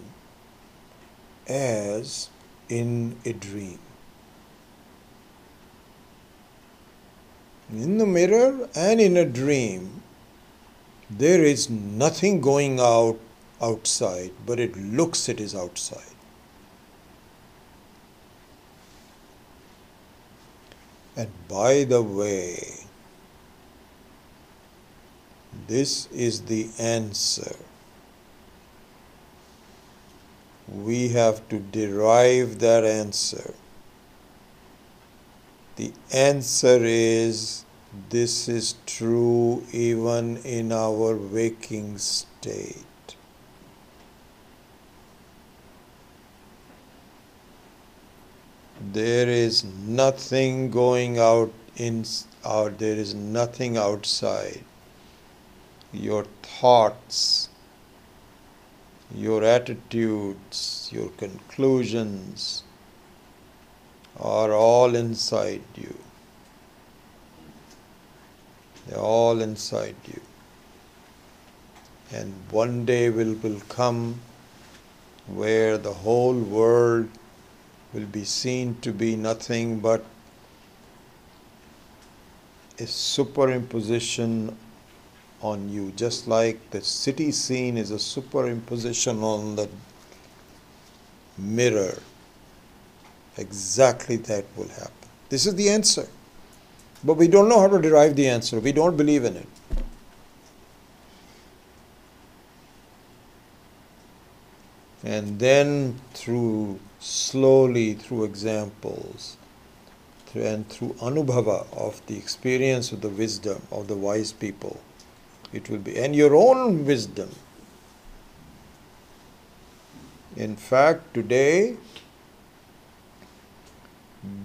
as in a dream. In the mirror and in a dream, there is nothing going outside, but it looks it is outside. And by the way, this is the answer. We have to derive that answer. The answer is, this is true even in our waking state. There is nothing going out, there is nothing outside. Your thoughts, your attitudes, your conclusions are all inside you. They're all inside you. And one day will come where the whole world will be seen to be nothing but a superimposition on you, just like the city scene is a superimposition on the mirror. Exactly that will happen. This is the answer. But we don't know how to derive the answer. We don't believe in it. And then slowly through examples and through anubhava of the experience of the wisdom of the wise people, it will be, and your own wisdom. In fact, today,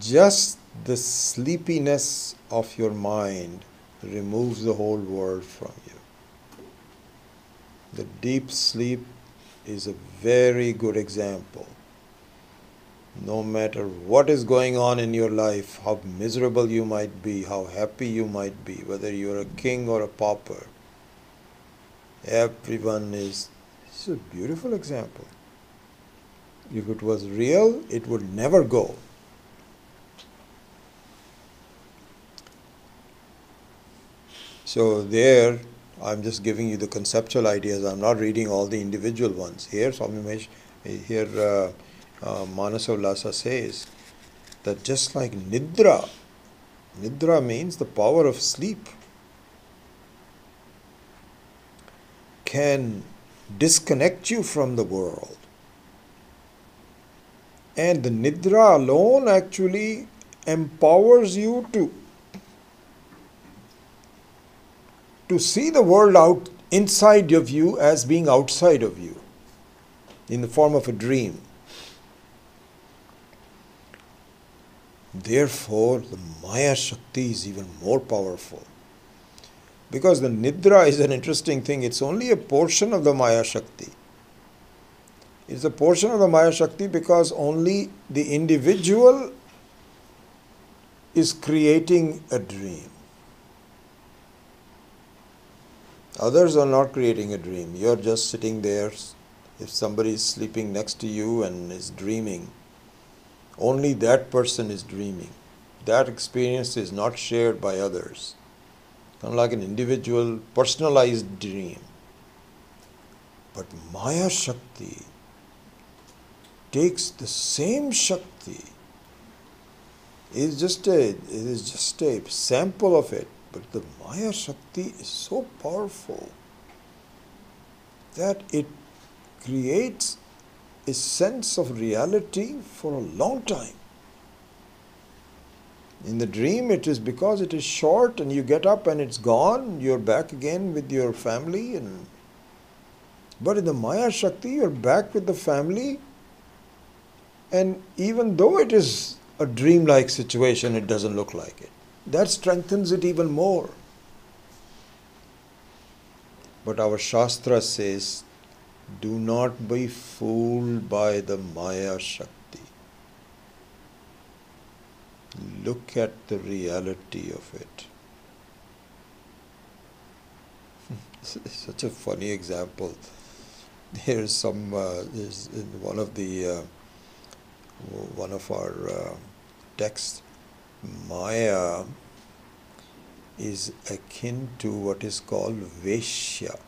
just the sleepiness of your mind removes the whole world from you. The deep sleep is a very good example. No matter what is going on in your life, how miserable you might be, how happy you might be, whether you're a king or a pauper, everyone is. This is a beautiful example. If it was real, it would never go. So there, I'm just giving you the conceptual ideas. I'm not reading all the individual ones. Here, Manasa Ullasa says that just like Nidra means the power of sleep, can disconnect you from the world. And the Nidra alone actually empowers you to see the world out inside of you as being outside of you. in the form of a dream. Therefore, the Maya Shakti is even more powerful. Because the Nidra is an interesting thing. It's only a portion of the Maya Shakti. It's a portion of the Maya Shakti because only the individual is creating a dream. Others are not creating a dream. You're just sitting there. If somebody is sleeping next to you and is dreaming, only that person is dreaming. That experience is not shared by others. Kind of like an individual, personalized dream. But Maya Shakti takes the same Shakti. It is just a sample of it. But the Maya Shakti is so powerful that it creates a sense of reality for a long time. In the dream, it is because it is short and you get up and it's gone, you're back again with your family. But in the Maya Shakti, you're back with the family, and even though it is a dreamlike situation, it doesn't look like it. That strengthens it even more. But our Shastra says, do not be fooled by the Maya Shakti. Look at the reality of it. It's such a funny example. There's in one of our texts, Maya is akin to what is called Veshya,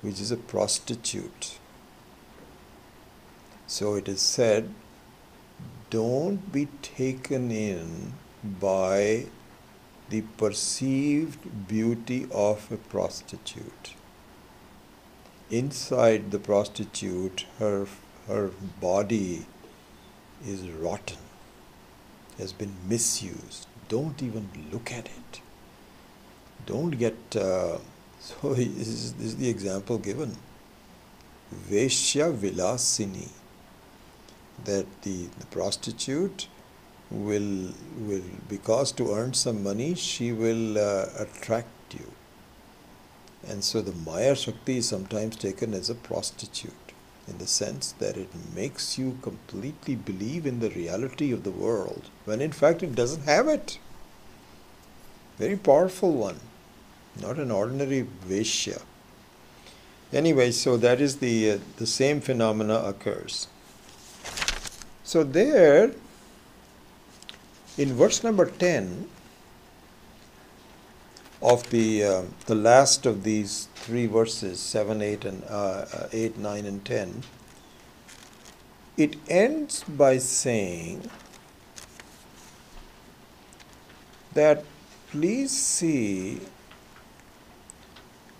which is a prostitute. So it is said, don't be taken in by the perceived beauty of a prostitute. Inside the prostitute, her body is rotten, has been misused. Don't even look at it. Don't get... so this is the example given. Veshya Vilasini. That the prostitute will, because to earn some money, she will attract you. And so the Maya Shakti is sometimes taken as a prostitute, in the sense that it makes you completely believe in the reality of the world, when in fact it doesn't have it. Very powerful one, not an ordinary Veshya. Anyway, so that is the same phenomena occurs. So there, in verse number 10 of the last of these three verses, 7, 8, and 8, 9, and 10, it ends by saying that please see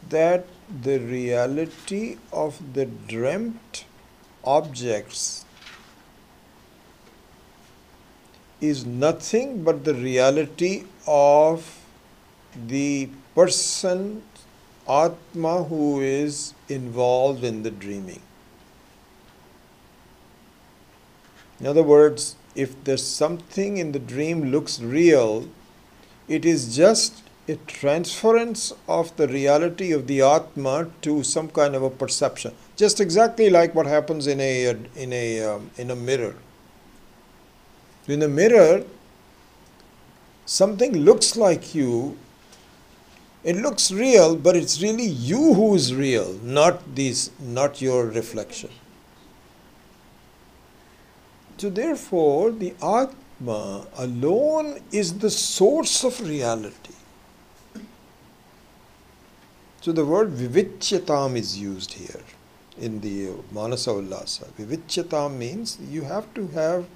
that the reality of the dreamt objects is nothing but the reality of the person, Atma, who is involved in the dreaming. In other words, if there's something in the dream looks real, it is just a transference of the reality of the Atma to some kind of a perception. Just exactly like what happens in a mirror. In a mirror, something looks like you. It looks real, but it's really you who is real, not your reflection. So therefore, the Atma alone is the source of reality. So the word vivicyatam is used here in the Manasa Ullasa. Vivicyatam means you have to have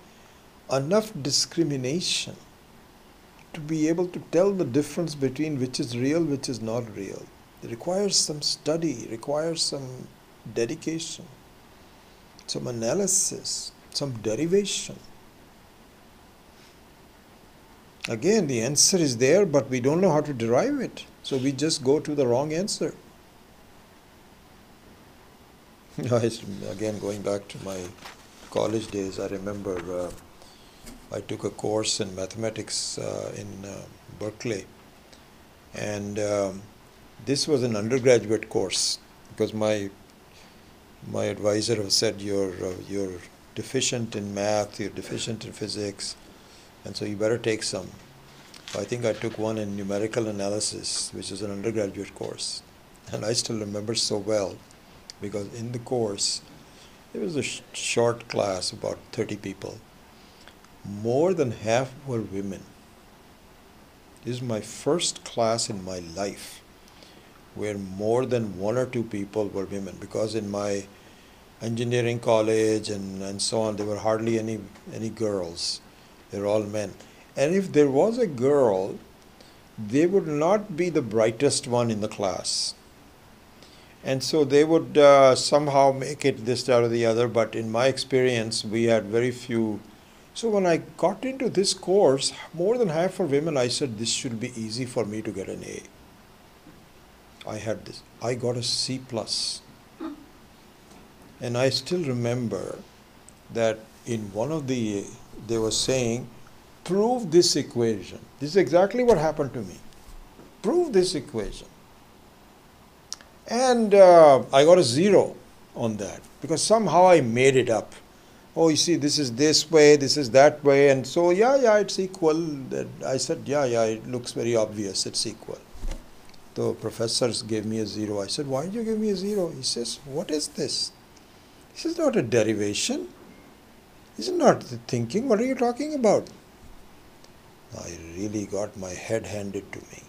enough discrimination to be able to tell the difference between which is real, which is not real. It requires some study, it requires some dedication, some analysis, some derivation. Again, the answer is there, but we don't know how to derive it. So we just go to the wrong answer. Again, going back to my college days, I remember I took a course in mathematics in Berkeley, and this was an undergraduate course because my advisor said you're deficient in math, you're deficient in physics, and so you better take some. I think I took one in numerical analysis, which is an undergraduate course, and I still remember so well because in the course it was a short class, about 30 people. More than half were women. This is my first class in my life where more than one or two people were women, because in my engineering college and so on, there were hardly any girls. They were all men. And if there was a girl, they would not be the brightest one in the class. And so they would somehow make it this, that, or the other, but in my experience, we had very few. So when I got into this course, more than half were women. I said, this should be easy for me to get an A. I got a C+. And I still remember that in one of they were saying, prove this equation. This is exactly what happened to me. Prove this equation. And I got a 0 on that because somehow I made it up. Oh, you see, this is this way, this is that way, and so yeah, it's equal. I said, yeah, it looks very obvious, it's equal. The professors gave me a 0. I said, why did you give me a 0? He says, what is this? This is not a derivation. This is not the thinking. What are you talking about? I really got my head handed to me.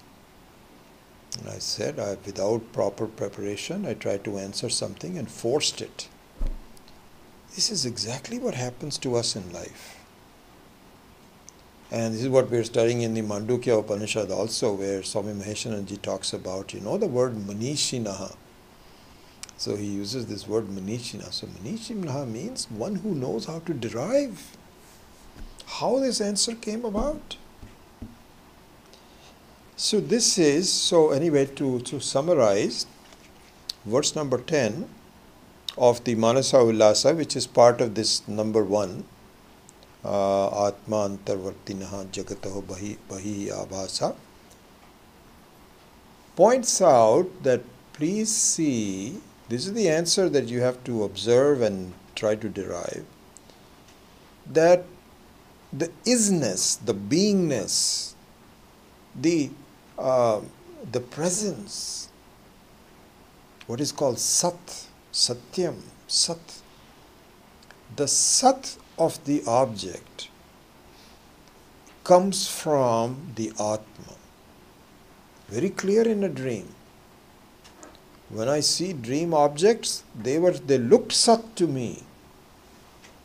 And I said, without proper preparation, I tried to answer something and forced it. This is exactly what happens to us in life. And this is what we're studying in the Mandukya Upanishad also, where Swami Maheshananji talks about, the word manishinaha. So he uses this word manishina. So manishinaha means one who knows how to derive. How this answer came about. So this is, anyway, to summarize, verse number 10 of the Manasa Ullasa, which is part of this number 1, Atma Antarvartinaha Jagataho Bahi Abhasa, points out that please see, this is the answer that you have to observe and try to derive, that the isness, the beingness, the presence, what is called Sat, Satyam, Sat. The Sat of the object comes from the Atma. Very clear in a dream. When I see dream objects, they looked Sat to me.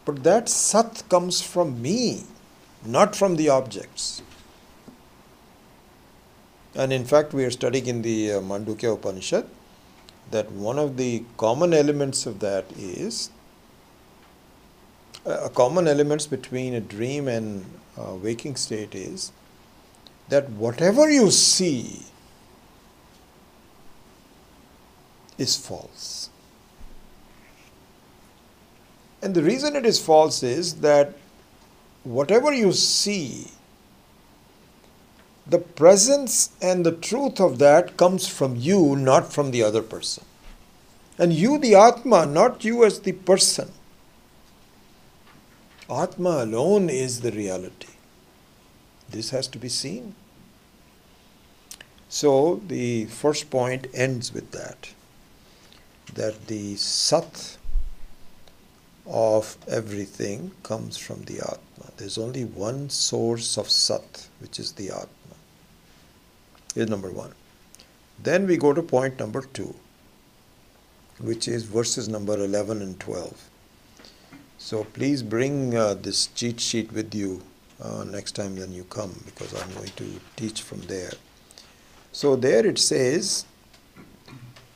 But that Sat comes from me, not from the objects. And in fact, we are studying in the Mandukya Upanishad that one of the common elements of that is, common elements between a dream and waking state is that whatever you see is false. And the reason it is false is that whatever you see, the presence and the truth of that comes from you, not from the other person. And you, the Atma, not you as the person. Atma alone is the reality. This has to be seen. So the first point ends with that the Sat of everything comes from the Atma. There's only one source of Sat, which is the Atma. Is number 1. Then we go to point number 2, which is verses number 11 and 12. So please bring this cheat sheet with you next time when you come, because I'm going to teach from there. So there it says,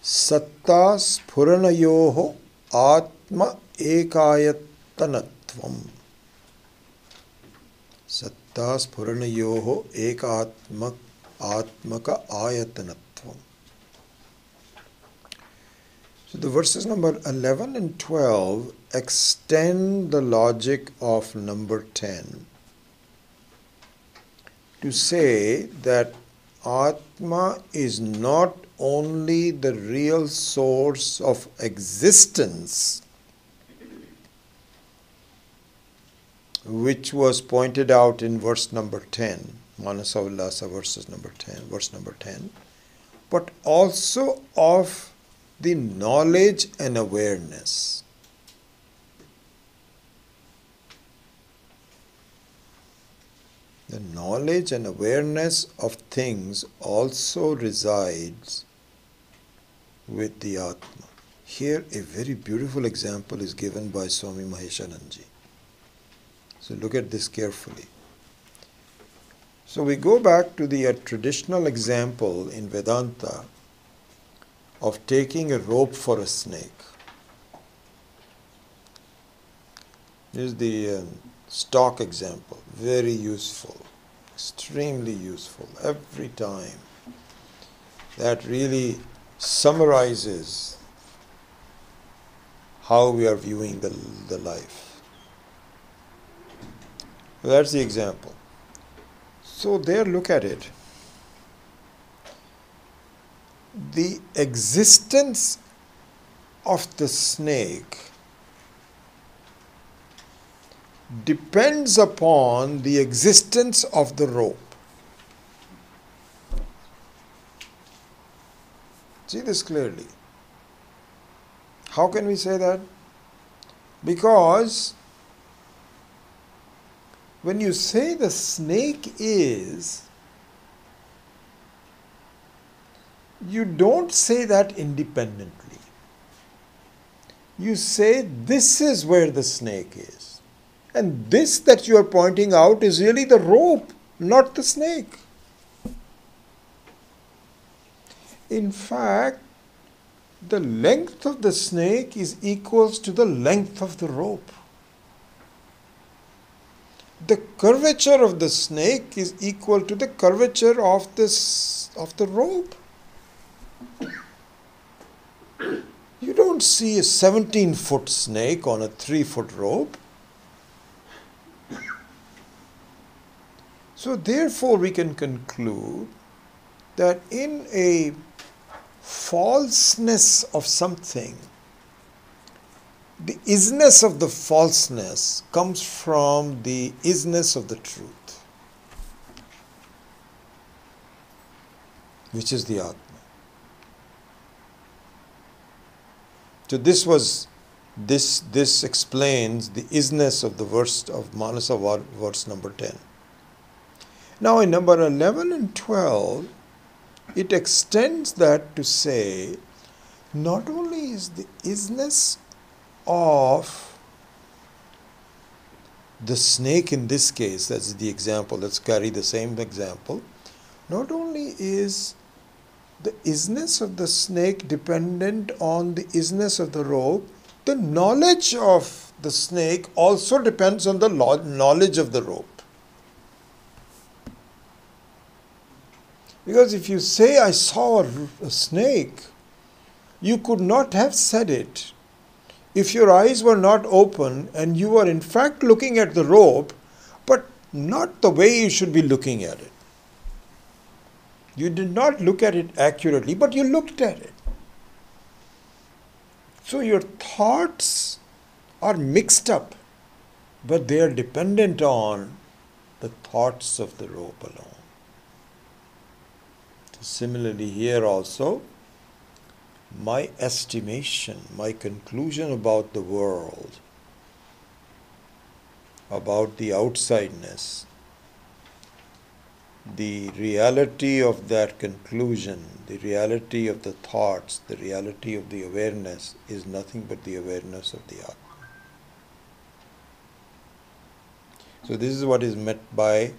Satta Spuranayoho Atma Ekayatanatvam. Satta Spuranayoho Atmaka Ayatanatvam. So the verses number 11 and 12 extend the logic of number 10 to say that Atma is not only the real source of existence, which was pointed out in verse number 10, Manasa Ullasa verse number 10, but also of the knowledge and awareness. The knowledge and awareness of things also resides with the Atma. Here a very beautiful example is given by Swami Maheshananji. So look at this carefully. So we go back to the traditional example in Vedanta of taking a rope for a snake. This is the stock example, very useful, extremely useful every time. That really summarizes how we are viewing the life. That's the example. So there, look at it. The existence of the snake depends upon the existence of the rope. See this clearly. How can we say that? Because when you say the snake is, you don't say that independently. You say this is where the snake is. And this that you are pointing out is really the rope, not the snake. In fact, the length of the snake is equals to the length of the rope. The curvature of the snake is equal to the curvature of the rope. You don't see a 17-foot snake on a 3-foot rope. So therefore we can conclude that in a falseness of something, the isness of the falseness comes from the isness of the truth, which is the Atma. So this explains the isness of the verse of Manasa verse number 10. Now in number 11 and 12, it extends that to say, not only is the isness of the snake in this case, that's the example, let's carry the same example, not only is the isness of the snake dependent on the isness of the rope, the knowledge of the snake also depends on the knowledge of the rope. Because if you say, I saw a snake, you could not have said it if your eyes were not open and you were in fact looking at the rope, but not the way you should be looking at it. You did not look at it accurately, but you looked at it. So your thoughts are mixed up, but they are dependent on the thoughts of the rope alone. Similarly here also, my estimation, my conclusion about the world, about the outsideness, the reality of that conclusion, the reality of the thoughts, the reality of the awareness is nothing but the awareness of the Atma. So this is what is meant by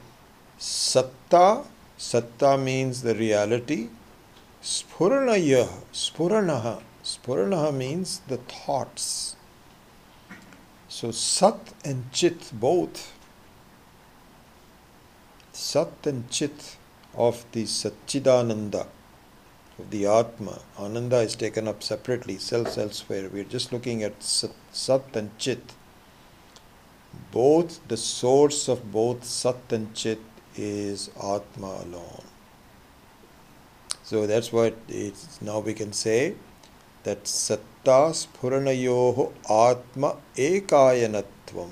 satta. Satta means the reality. Spuranaya, spuranaha. Spuranaha means the thoughts. So sat and chit both. Sat and chit of the Satchidananda of the Atma. Ananda is taken up separately, self elsewhere. We're just looking at Sat and Chit. Both, the source of both Sat and Chit is Atma alone. So that's what it's, now we can say that Satta Spuranayoho Atma Ekayanatvam.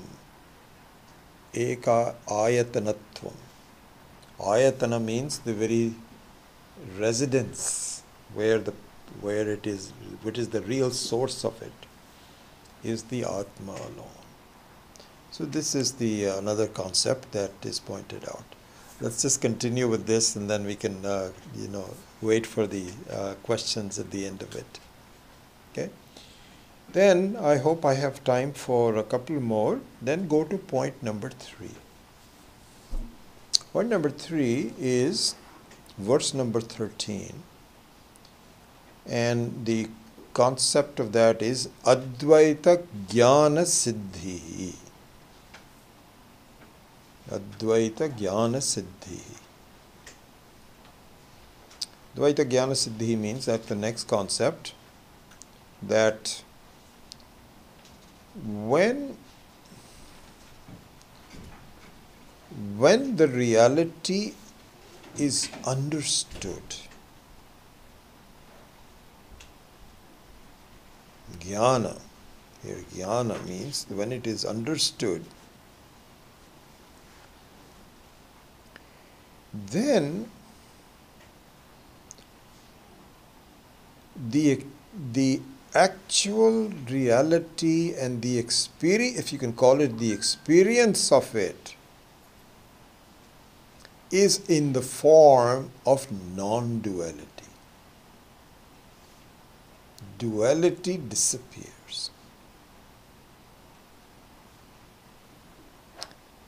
Eka Ayatanatvam. Ayatana means the very residence where it is, which is the real source of it, is the Atma alone. So this is the another concept that is pointed out. Let's just continue with this, and then we can wait for the questions at the end of it. Okay. Then I hope I have time for a couple more. Then go to point number 3. Point number 3 is verse number 13, and the concept of that is Advaita Jnana Siddhi. Advaita Jnana Siddhi. Advaita Jnana Siddhi means that the next concept, that when the reality is understood, jnana, here jnana means when it is understood, then the actual reality and the experience, if you can call it the experience of it, is in the form of non-duality. Duality disappears.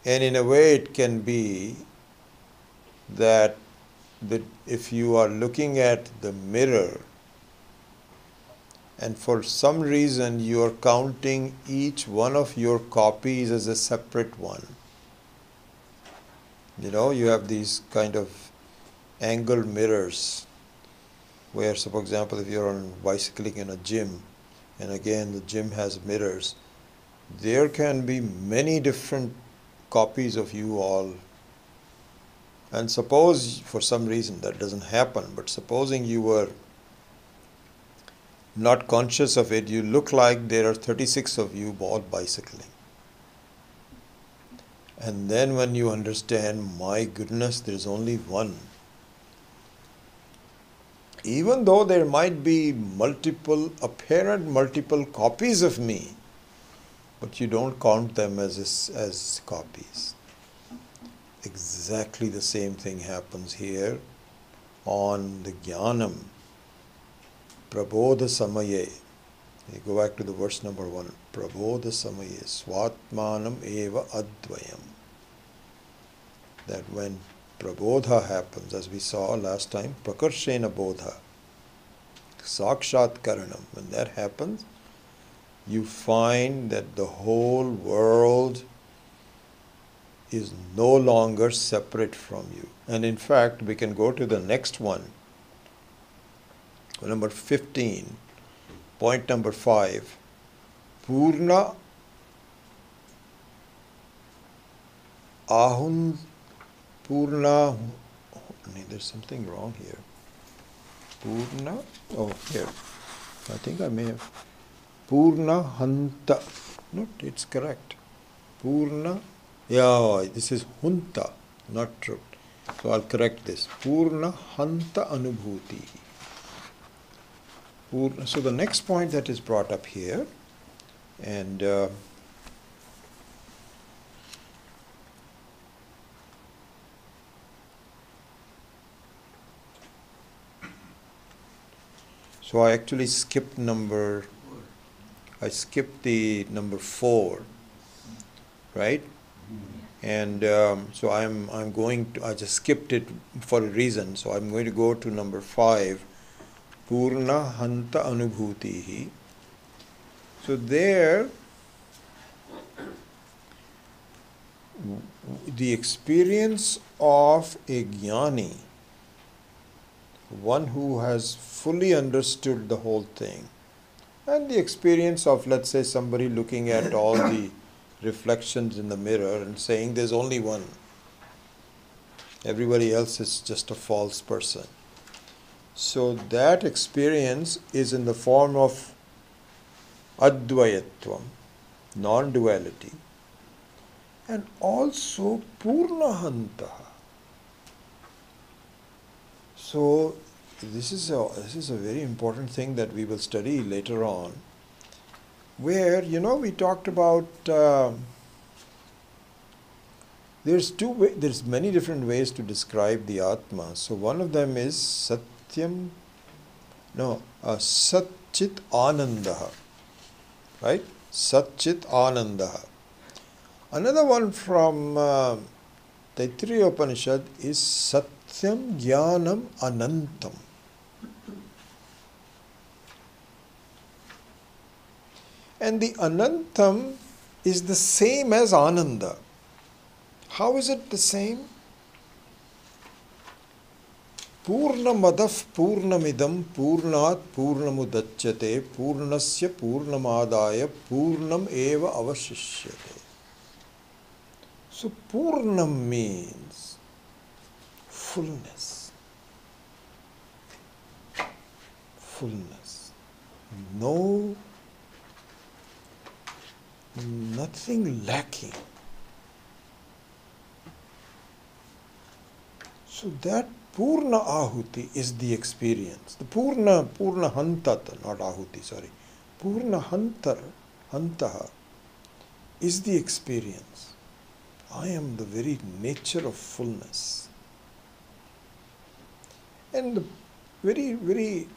And in a way it can be that if you are looking at the mirror and for some reason you are counting each one of your copies as a separate one. You have these kind of angled mirrors where, so for example, if you're on bicycling in a gym, and again the gym has mirrors, there can be many different copies of you all. And suppose for some reason that doesn't happen, but supposing you were not conscious of it, you look like there are 36 of you all bicycling. And then when you understand, my goodness, there is only one. Even though there might be apparent multiple copies of me, but you don't count them as copies. Exactly the same thing happens here on the Jnanam. Prabodha Samaye. You go back to the verse number 1. Prabodha Samaye Swatmanam Eva Advayam. That when Prabodha happens, as we saw last time, Prakarshena Bodha, Sakshat Karanam, when that happens, you find that the whole world is no longer separate from you. And in fact, we can go to the next one. Number 15, point number 5. Purna Ahun Purna. There's something wrong here. Purna. Oh, here. I think I may have. Purna Hanta. No, it's correct. Purna. Yeah, this is Hunta, not true. So I'll correct this. Purna Hanta Anubhuti. So the next point that is brought up here, and so I actually skipped the number 4, right? And so I just skipped it for a reason. So I'm going to go to number 5. Purna Hanta Anubhutihi. So there, the experience of a jnani one who has fully understood the whole thing. And the experience of, let's say, somebody looking at all the reflections in the mirror and saying there's only one. Everybody else is just a false person. So that experience is in the form of advayatvam, non-duality, and also purnahantaha. So this is a very important thing that we will study later on, where, we talked about there's many different ways to describe the Atma. So one of them is Satchit Anandaha, right? Satchit Anandaha. Another one from Taittiriya Upanishad is Satyam Jnanam Anantam. And the Anantam is the same as Ananda. How is it the same? Purnamadav Purnamidam Purnat Purnamudachyate Purnasya Purnamadaya Purnam Eva Avashishyate. So Purnam means fullness. Fullness. Nothing lacking. So that Purna Ahuti is the experience. The Purna Hantata, not Ahuti, sorry. Purna Hantaha is the experience. I am the very nature of fullness. And the very, very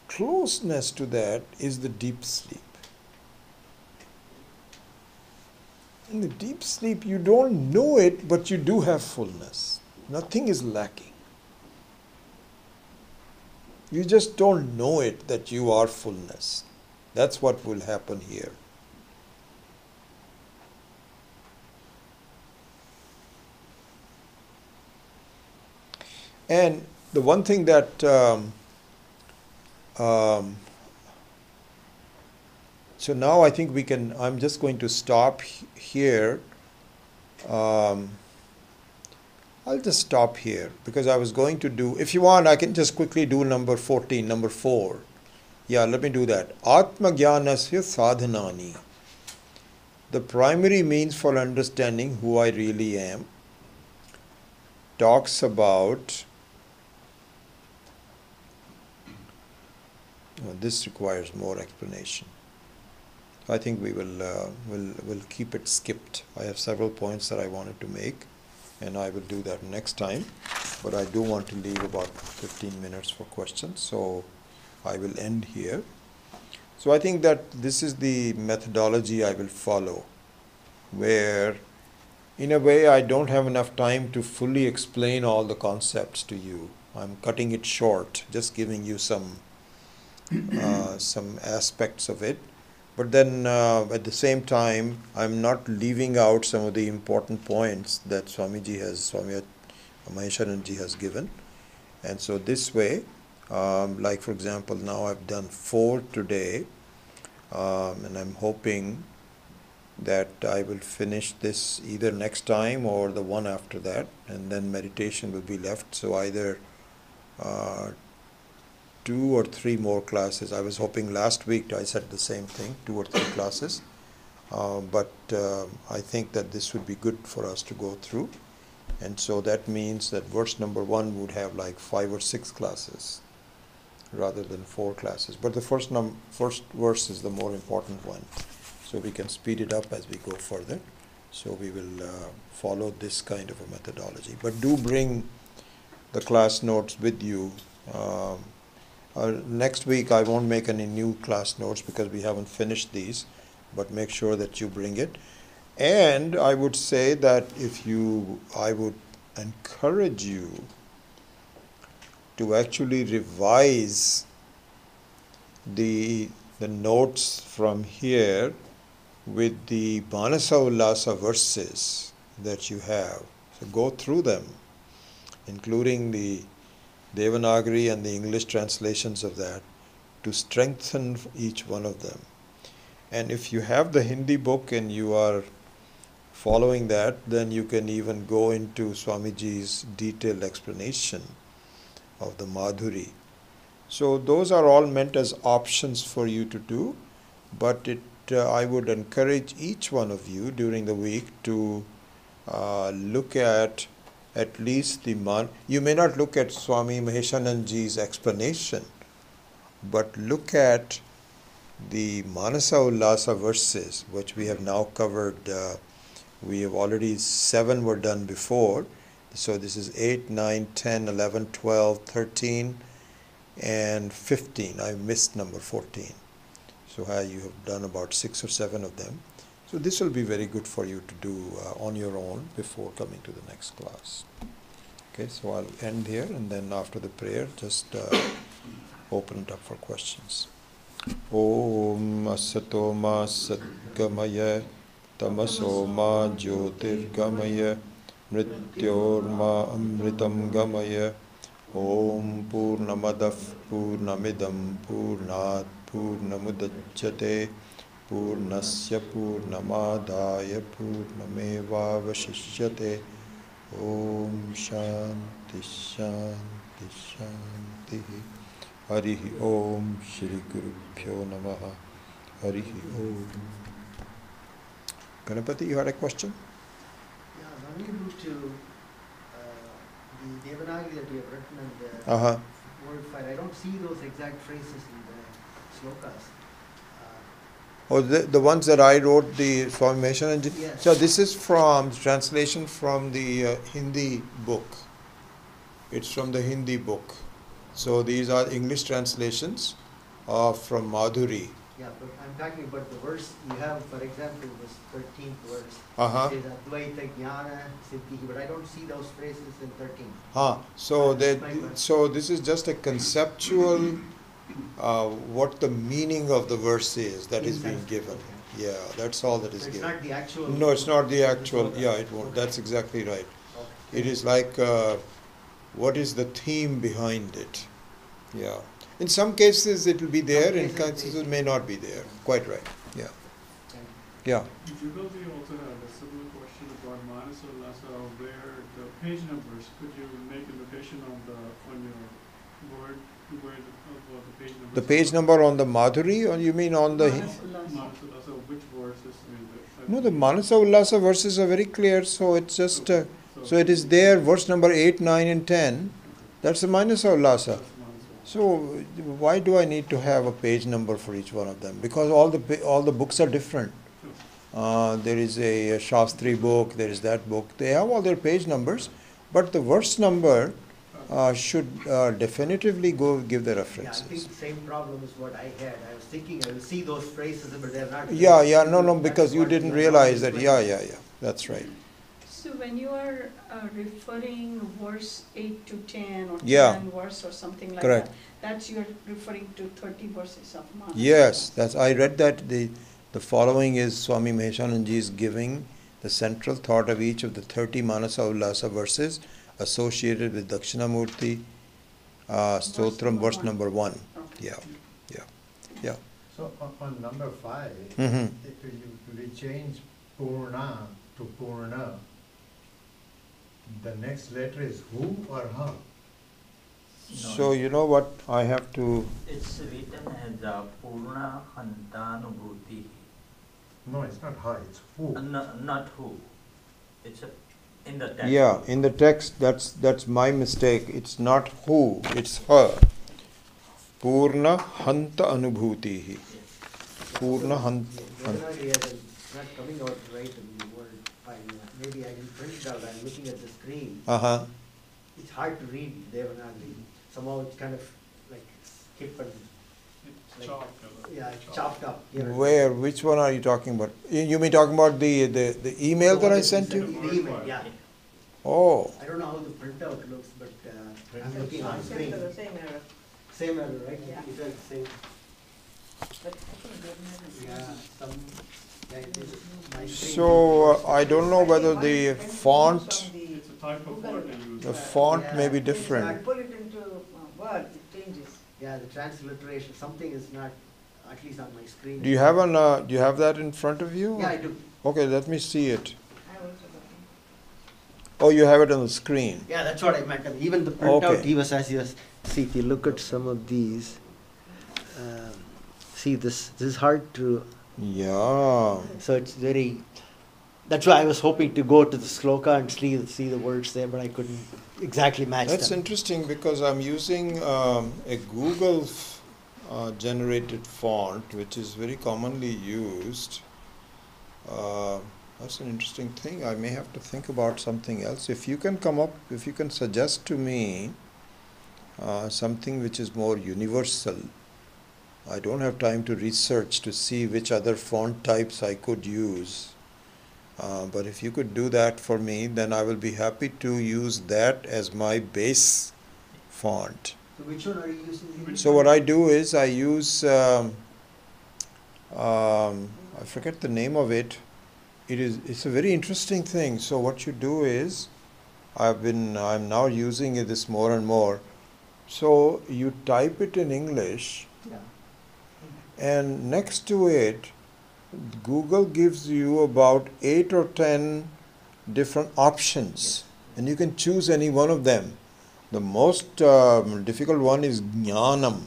closeness to that is the deep sleep. In the deep sleep, you don't know it, but you do have fullness. Nothing is lacking. You just don't know it that you are fullness. That's what will happen here. And the one thing that so now I think I'm just going to stop here. I'll just stop here because I was going to do, if you want, I can just quickly do number 14, number 4. Yeah, let me do that. Atma Jnanasya Sadhanani. The primary means for understanding who I really am. Talks about, this requires more explanation. I think we will keep it skipped. I have several points that I wanted to make, and I will do that next time. But I do want to leave about 15 minutes for questions, so I will end here. So I think that this is the methodology I will follow, where in a way I don't have enough time to fully explain all the concepts to you. I'm cutting it short, just giving you some aspects of it. But then at the same time, I'm not leaving out some of the important points that Swami Maheswaranji has given. And so this way, like for example, now I've done 4 today, and I'm hoping that I will finish this either next time or the one after that, and then meditation will be left. So either 2 or 3 more classes. I was hoping last week I said the same thing, 2 or 3 classes. But I think that this would be good for us to go through. And so that means that verse number 1 would have like 5 or 6 classes rather than 4 classes. But the first verse is the more important one. So we can speed it up as we go further. So we will follow this kind of a methodology. But do bring the class notes with you. Next week I won't make any new class notes because we haven't finished these, but make sure that you bring it. And I would say that I would encourage you to actually revise the notes from here with the Manasa Ullasa verses that you have. So go through them, including the Devanagari and the English translations of that to strengthen each one of them. And if you have the Hindi book and you are following that, then you can even go into Swamiji's detailed explanation of the Madhuri. So those are all meant as options for you to do, but I would encourage each one of you during the week to look at least you may not look at Swami Maheshananji's explanation, but look at the Manasa Ullasa verses, which we have now covered. We have already 7 were done before. So this is 8, 9, 10, 11, 12, 13, and 15. I missed number 14. So you have done about 6 or 7 of them. So this will be very good for you to do on your own before coming to the next class. Okay, so I'll end here, and then after the prayer, just open it up for questions. Om Asato Ma Satgamaya Tamaso Ma Jyotirgamaya Mrityor Ma Amritam Gamaya Om Purnamadav Purnamidam Purnat Purnamudachyate Purnasya Purnamadaya Purnamevavashishyate Om Shanti Shanti Shanti Harihi Om Shri Guru Pyo Namaha Harihi Om. Ganapati, you had a question? Yeah, when you move to the Devanagari that you have written and the word file, I don't see those exact phrases in the slokas. Oh, the ones that I wrote, the Swami Maheshananji? Yes. So this is from translation from the Hindi book. It's from the Hindi book. So these are English translations from Madhuri. Yeah, but I'm talking about the verse you have, for example, this 13th verse. Uh-huh. It says Advaita Jnana Siddhi, but I don't see those phrases in 13. So this is just a conceptual, what the meaning of the verse is that is being given. Okay. Yeah, that's all that is So it's given. not the actual. No, it's not the actual. Yeah, it won't. That's exactly right. Okay. It is like, what is the theme behind it? Yeah. In some cases it will be there, in cases it may not be there. Quite right. Yeah. Yeah. Jugalji also had a similar question about Manasa Ullasa, where the page numbers, could you make a notation on your word about the page numbers? The page number on the Madhuri, or you mean on the... Manasa Ullasa, which verses? No, the Manasa Ullasa verses are very clear, so it's just... so it is there, verse number 8, 9 and 10. That's the Manasa Ullasa. So why do I need to have a page number for each one of them? Because all the books are different. There is a Shastri book, there is that book. They have all their page numbers, but the verse number should definitively give the Yeah, I references. think the same problem is what I had. I was thinking I will see those phrases, but they're not. No, because you didn't realize that. Yeah. That's right. So when you are referring verse 8 to 10 or 10 Yeah. verse or something like Correct. that's you're referring to 30 verses of Manasa. Yes, I read that the following is Swami Maheshananji is giving the central thought of each of the 30 Manasa Ullasa verses associated with Dakshina Murti Stotram, verse number 1. Okay. Yeah. So on number 5, Mhm. if we change Purna to Purna, the next letter is who or ha? So you know what I have to... It's written as Purna Hantanubhuti. No, it's not ha, it's who. Not who. It's in the text. Yeah, in the text, that's my mistake. It's not who, it's her. Purna Hanta Anubhutihi. Purna Hanta. Devanagari is not coming out right in the word file. Maybe I didn't print it out. I'm looking at the screen. It's hard to read Devanagari. Somehow it's kind of like skip and It's like, chopped. yeah, it's chopped up. Here and Where? Which one are you talking about? You mean talking about the email that I sent there. you? The email, yeah. Oh. I don't know how the printout looks, but I'm looking on screen. Same error, right? Yeah. It was the same. Yeah, some. Yeah, it is. My screen. So I don't know whether the font, It's a type of word they use. the font may be Yeah, different. Put it into Yeah, the transliteration, something is not, at least on my screen. Do you have that in front of you? Yeah, I do. Okay, let me see it. Oh, you have it on the screen. Yeah, that's what I meant. I mean, even the printout, Okay. he was as you see, if you look at some of these, see this is hard to, Yeah. so it's very, that's why I was hoping to go to the sloka and see the words there, but I couldn't exactly match That's them. interesting because I'm using a Google generated font, which is very commonly used. That's an interesting thing. I may have to think about something else. If you can suggest to me something which is more universal. I don't have time to research to see which other font types I could use. But if you could do that for me, then I will be happy to use that as my base font. So which one are you using? So what I do is I use, I forget the name of it. It's a very interesting thing. So what you do is, I'm now using this more and more. So you type it in English, Yeah. and next to it, Google gives you about 8 or 10 different options, and you can choose any one of them. The most difficult one is Jnanam.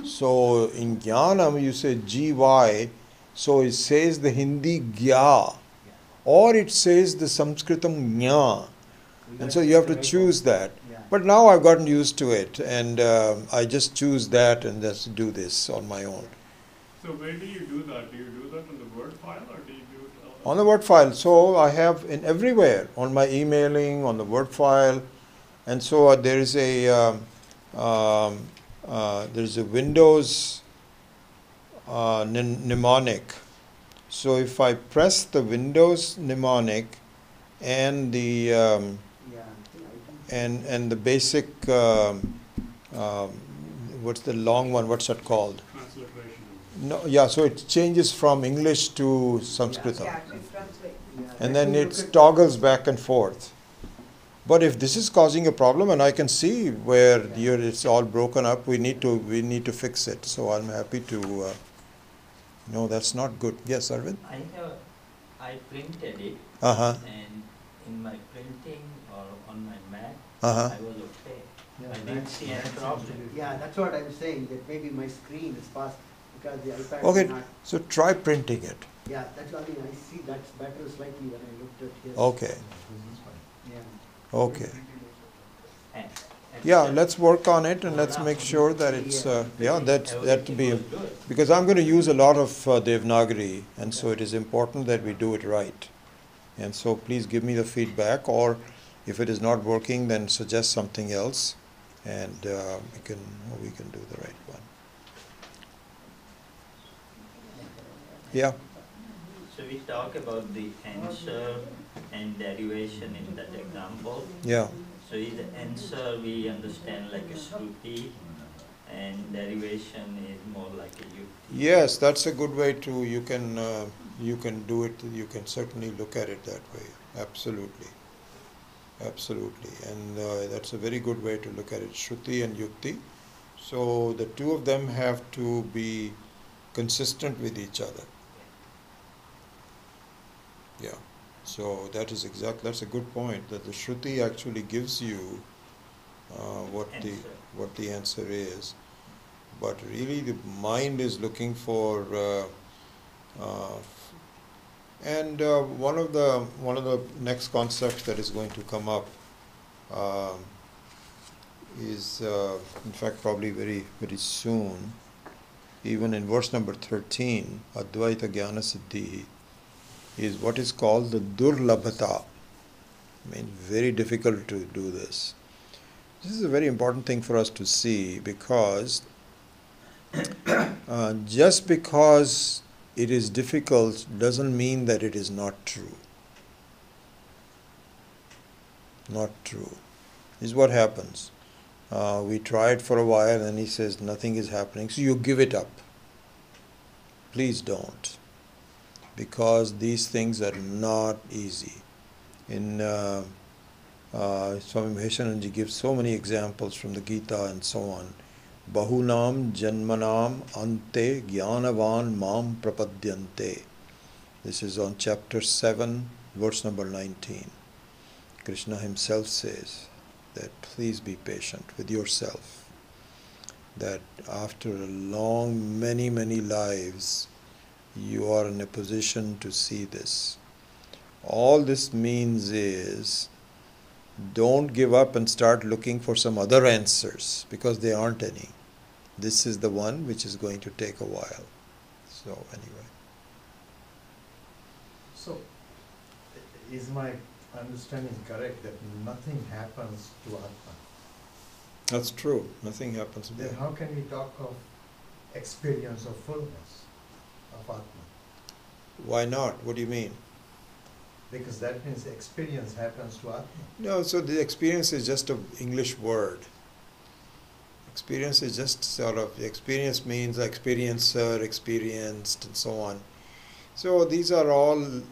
So in Jnanam you say GY, so it says the Hindi Gya, or it says the Sanskritam Jna, and so you have to choose that. Yeah. But now I've gotten used to it, and I just choose that and just do this on my own. So where do you do that? Do you do that on the Word file or do you do it On the Word file. So I have in everywhere, on my emailing, on the Word file, and so there is a Windows mnemonic. So if I press the Windows mnemonic and the Yeah. and the basic what's the long one? What's that called? transliteration? No, yeah. So it changes from English to Sanskrit. Yeah, And let then me it look at- toggles back and forth. But if this is causing a problem, and I can see where it's all broken up, we need to fix it. So I'm happy to. No, that's not good. Yes, Arvind. I printed it, Uh-huh. and in my printing or on my Mac, Uh-huh. I was okay. Yeah, I didn't see any problem. Yeah, that's what I'm saying, that maybe my screen is fast because the iPad Okay. is not. So try printing it. Yeah, that's, I mean, I see that's better slightly when I looked at his. Okay. Yeah. Okay. And Yeah, let's work on it, and let's make sure that it's that to be everything was good. because I'm going to use a lot of Devanagari, and so it is important that we do it right. And so please give me the feedback, or if it is not working, then suggest something else, and we can do the right one. Yeah. So we talk about the answer and derivation in that example. Yeah. So in the answer we understand like a Shruti, and derivation is more like a Yukti. Yes, that's a good way to. You can do it. You can certainly look at it that way. Absolutely. Absolutely, and that's a very good way to look at it. Shruti and Yukti. So the two of them have to be consistent with each other. Yeah. So that's a good point, that the Shruti actually gives you what the answer is, but really the mind is looking for one of the next concepts that is going to come up is in fact probably very very soon, even in verse number 13, Advaita Jnana Siddhi, is what is called the Durlabhata. I mean, very difficult to do this. This is a very important thing for us to see, because just because it is difficult doesn't mean that it is not true. Not true. This is what happens. We try it for a while and he says nothing is happening, so you give it up. Please don't. Because these things are not easy. In Swami Maheshananji gives so many examples from the Gita and so on. Bahunam Janmanam Ante Jnanavan Mam Prapadyante. This is on chapter 7, verse number 19. Krishna himself says that please be patient with yourself, that after a long, many lives, you are in a position to see this. All this means is, don't give up and start looking for some other answers, because there aren't any. This is the one which is going to take a while. So anyway. So, is my understanding correct that nothing happens to Atma? That's true. Nothing happens Then there. how can we talk of experience of fullness of Atma? Why not? What do you mean? Because that means experience happens to Atma. No, so the experience is just an English word. Experience is just sort of, experience means experiencer, experienced, and so on. So these are all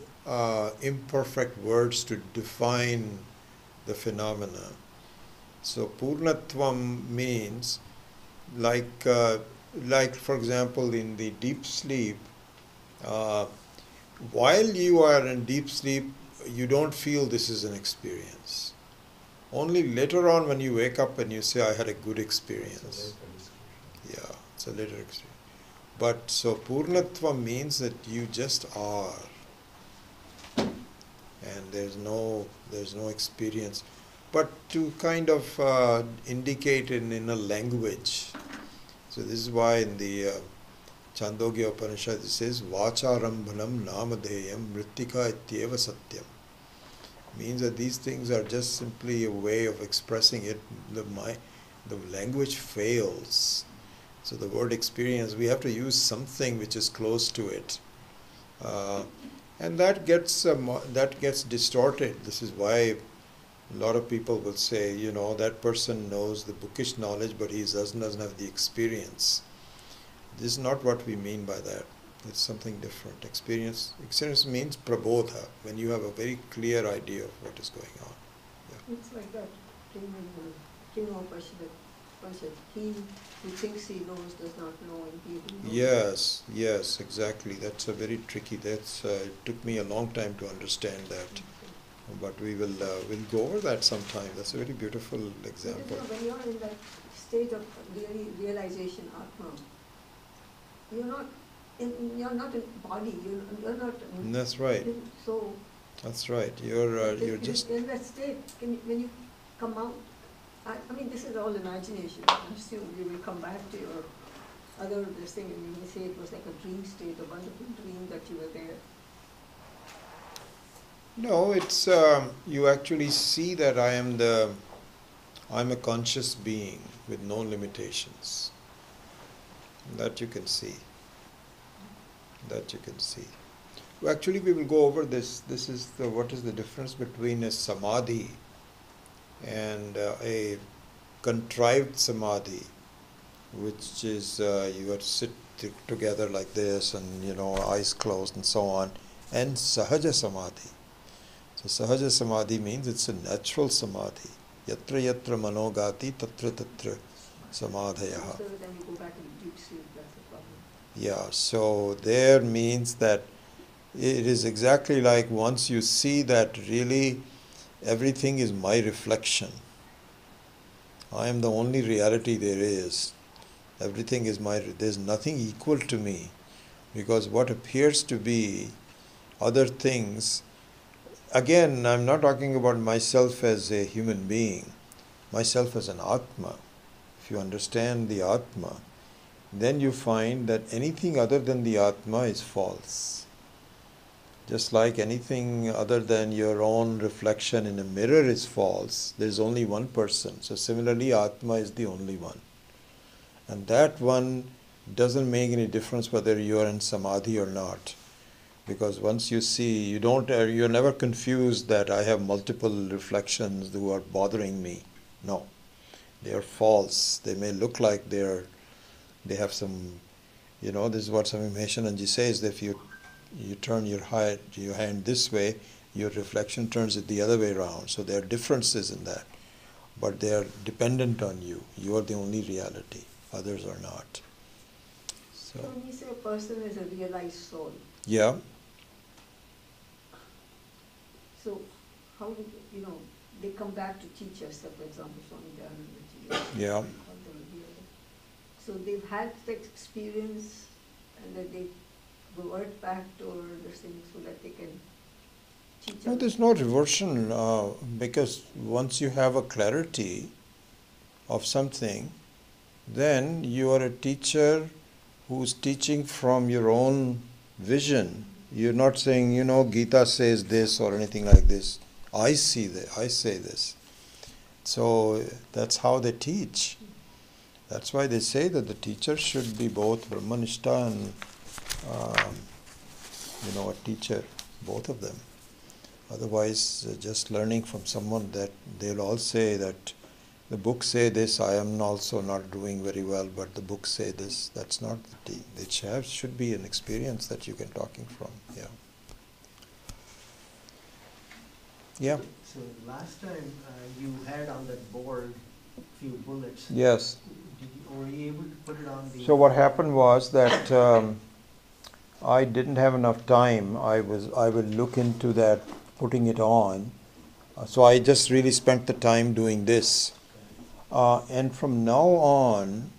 imperfect words to define the phenomena. So Purnatvam means like for example in the deep sleep, while you are in deep sleep, you don't feel this is an experience. Only later on when you wake up and you say, I had a good experience. Yeah, it's a later experience. But so Purnatva means that you just are. And there's no experience. But to kind of indicate in a language. So this is why in the Chandogya Upanishad it says, Vacharambhanam namadheyam mrittika ityeva satyam. Means that these things are just simply a way of expressing it. The language fails. So the word experience, we have to use something which is close to it. And that gets distorted. This is why a lot of people will say, that person knows the bookish knowledge, but he doesn't have the experience. This is not what we mean by that. It's something different. Experience means prabodha, when you have a very clear idea of what is going on. Yeah. It's like that. He who thinks he knows does not know, and he who knows. Yes, exactly. That's a very tricky. It took me a long time to understand that. But we'll go over that sometime. That's a very beautiful example. When you're in that state of realization, Atma, you're not in body. You're not. That's right. So. That's right. You're just in that state. When you come out, I mean, this is all imagination. I assume you will come back to your other this thing, and you will say it was like a dream state, a wonderful dream that you were there. No, it's you actually see that I'm a conscious being with no limitations. That you can see. Well, actually, we will go over this. This is what is the difference between a samadhi and a contrived samadhi, which is you are sit together like this and eyes closed and so on, and sahaja samadhi. So sahaja samadhi means it's a natural samadhi. Yatra yatra manogati tatra tatra samadhayaha. So then you go back in deep sleep, that's the problem. Yeah, so there means that it is exactly like once you see that really everything is my reflection. I am the only reality there is. Everything is there's nothing equal to me. Because what appears to be other things, again, I'm not talking about myself as a human being, myself as an Atma. If you understand the Atma, then you find that anything other than the Atma is false. Just like anything other than your own reflection in a mirror is false, there is only one person. So similarly, Atma is the only one. And that one doesn't make any difference whether you are in samadhi or not. Because once you see, you're never confused that I have multiple reflections who are bothering me. No, they are false. They may look like they have some, this is what Swami Maheshananji says, that if you turn your hand this way, your reflection turns it the other way around. So there are differences in that. But they are dependent on you. You are the only reality. others are not. So, when you say a person is a realized soul, yeah. so how do they come back to teach us, for example, Swami Dayananda. Yeah. So they've had the experience and then they revert back to this thing so that they can teach No, us. there's no reversion because once you have a clarity of something, then you are a teacher who's teaching from your own vision. You're not saying, Gita says this or anything like this. I see that, I say this. So that's how they teach. That's why they say that the teacher should be both Brahmanishta and, a teacher, both of them. Otherwise, just learning from someone that they'll all say that the books say this, I am also not doing very well, but the books say this. That's not the thing. It should be an experience that you can talking from. Yeah. Yeah. So last time you had on that board a few bullets. Yes. Were you able to put it on the... So what happened was that I didn't have enough time. I will look into that, putting it on. So I just really spent the time doing this. And from now on,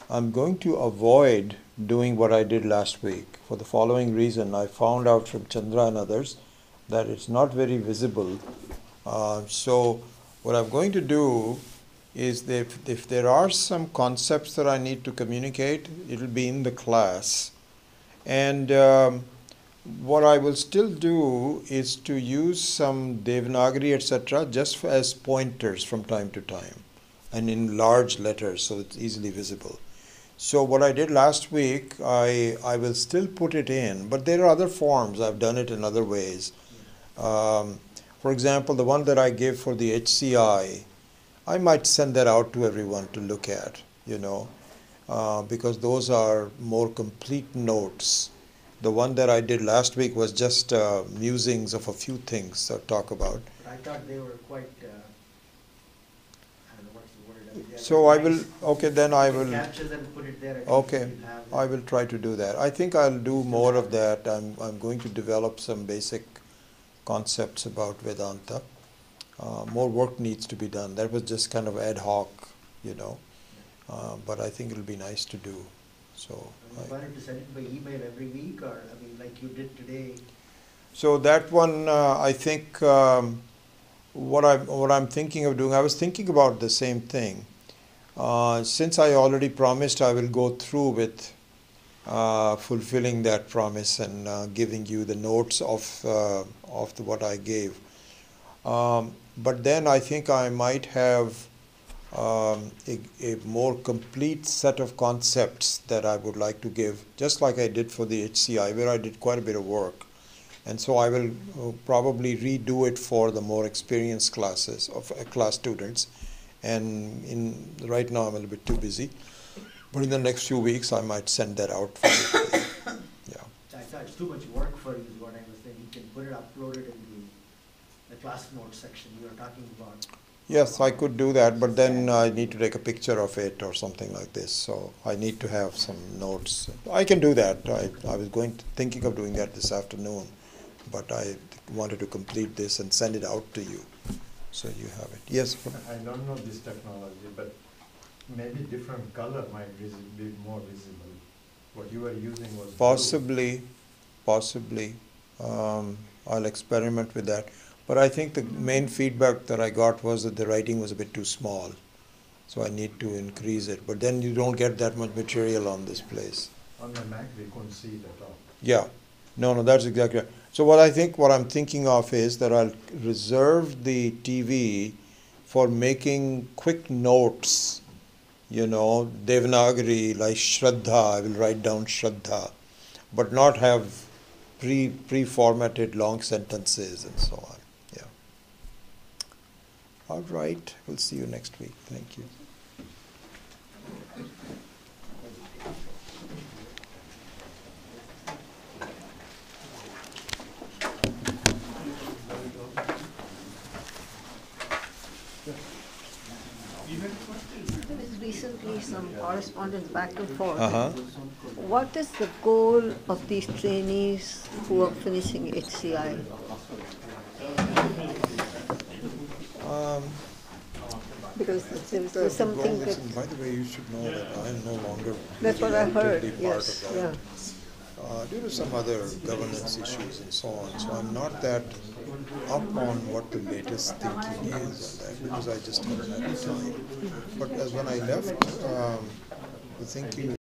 I'm going to avoid doing what I did last week. For the following reason, I found out from Chandra and others that it's not very visible. So what I'm going to do is that if there are some concepts that I need to communicate, it'll be in the class. And what I will still do is to use some Devanagari, etc., just as pointers from time to time, and in large letters so it's easily visible. So what I did last week, I will still put it in, but there are other forms. I've done it in other ways. For example, the one that I gave for the HCI, I might send that out to everyone to look at, because those are more complete notes. The one that I did last week was just musings of a few things to talk about. I thought they were quite, I don't know what's the word. I mean, So I will, nice. okay, then I will, Capture them, put it there. okay, I will try to do that. I think I'll do more of that. I'm going to develop some basic concepts about Vedanta. More work needs to be done. That was just kind of ad hoc, but I think it'll be nice to do. So Are you planning to send it by email every week, or like you did today? So that one, I think what I'm thinking of doing, I was thinking about the same thing. Since I already promised, I will go through with fulfilling that promise and giving you the notes of what I gave. But then I think I might have a more complete set of concepts that I would like to give, just like I did for the HCI, where I did quite a bit of work. And so I will probably redo it for the more experienced classes of class students. And right now I'm a little bit too busy. But in the next few weeks I might send that out for you. Yeah. I thought it's too much work for you is what I was saying. You can put it, upload it in the class notes section you were talking about. Yes, I could do that, but then I need to take a picture of it or something like this. So I need to have some notes. I can do that. I was thinking of doing that this afternoon, but I wanted to complete this and send it out to you, so you have it. Yes. I don't know this technology, but maybe different color might be more visible. What you were using was Possibly. I'll experiment with that. But I think the main feedback that I got was that the writing was a bit too small. So I need to increase it. But then you don't get that much material on this place. On the Mac we couldn't see it at all. Yeah. No, that's exactly right. So what I'm thinking of is that I'll reserve the TV for making quick notes, Devanagari, like Shraddha, I will write down Shraddha, but not have pre-formatted long sentences and so on. Yeah. All right. We'll see you next week. Thank you. There was recently some correspondence back and forth. Uh-huh. What is the goal of these trainees who are finishing HCI? Because there's something that... Listen, by the way, you should know that I am no longer That's what I heard, actively part yes, of that. Due to some other governance issues and so on, so I'm not that up on what the latest thinking is on that, because I just haven't had the time. But as when I left, the thinking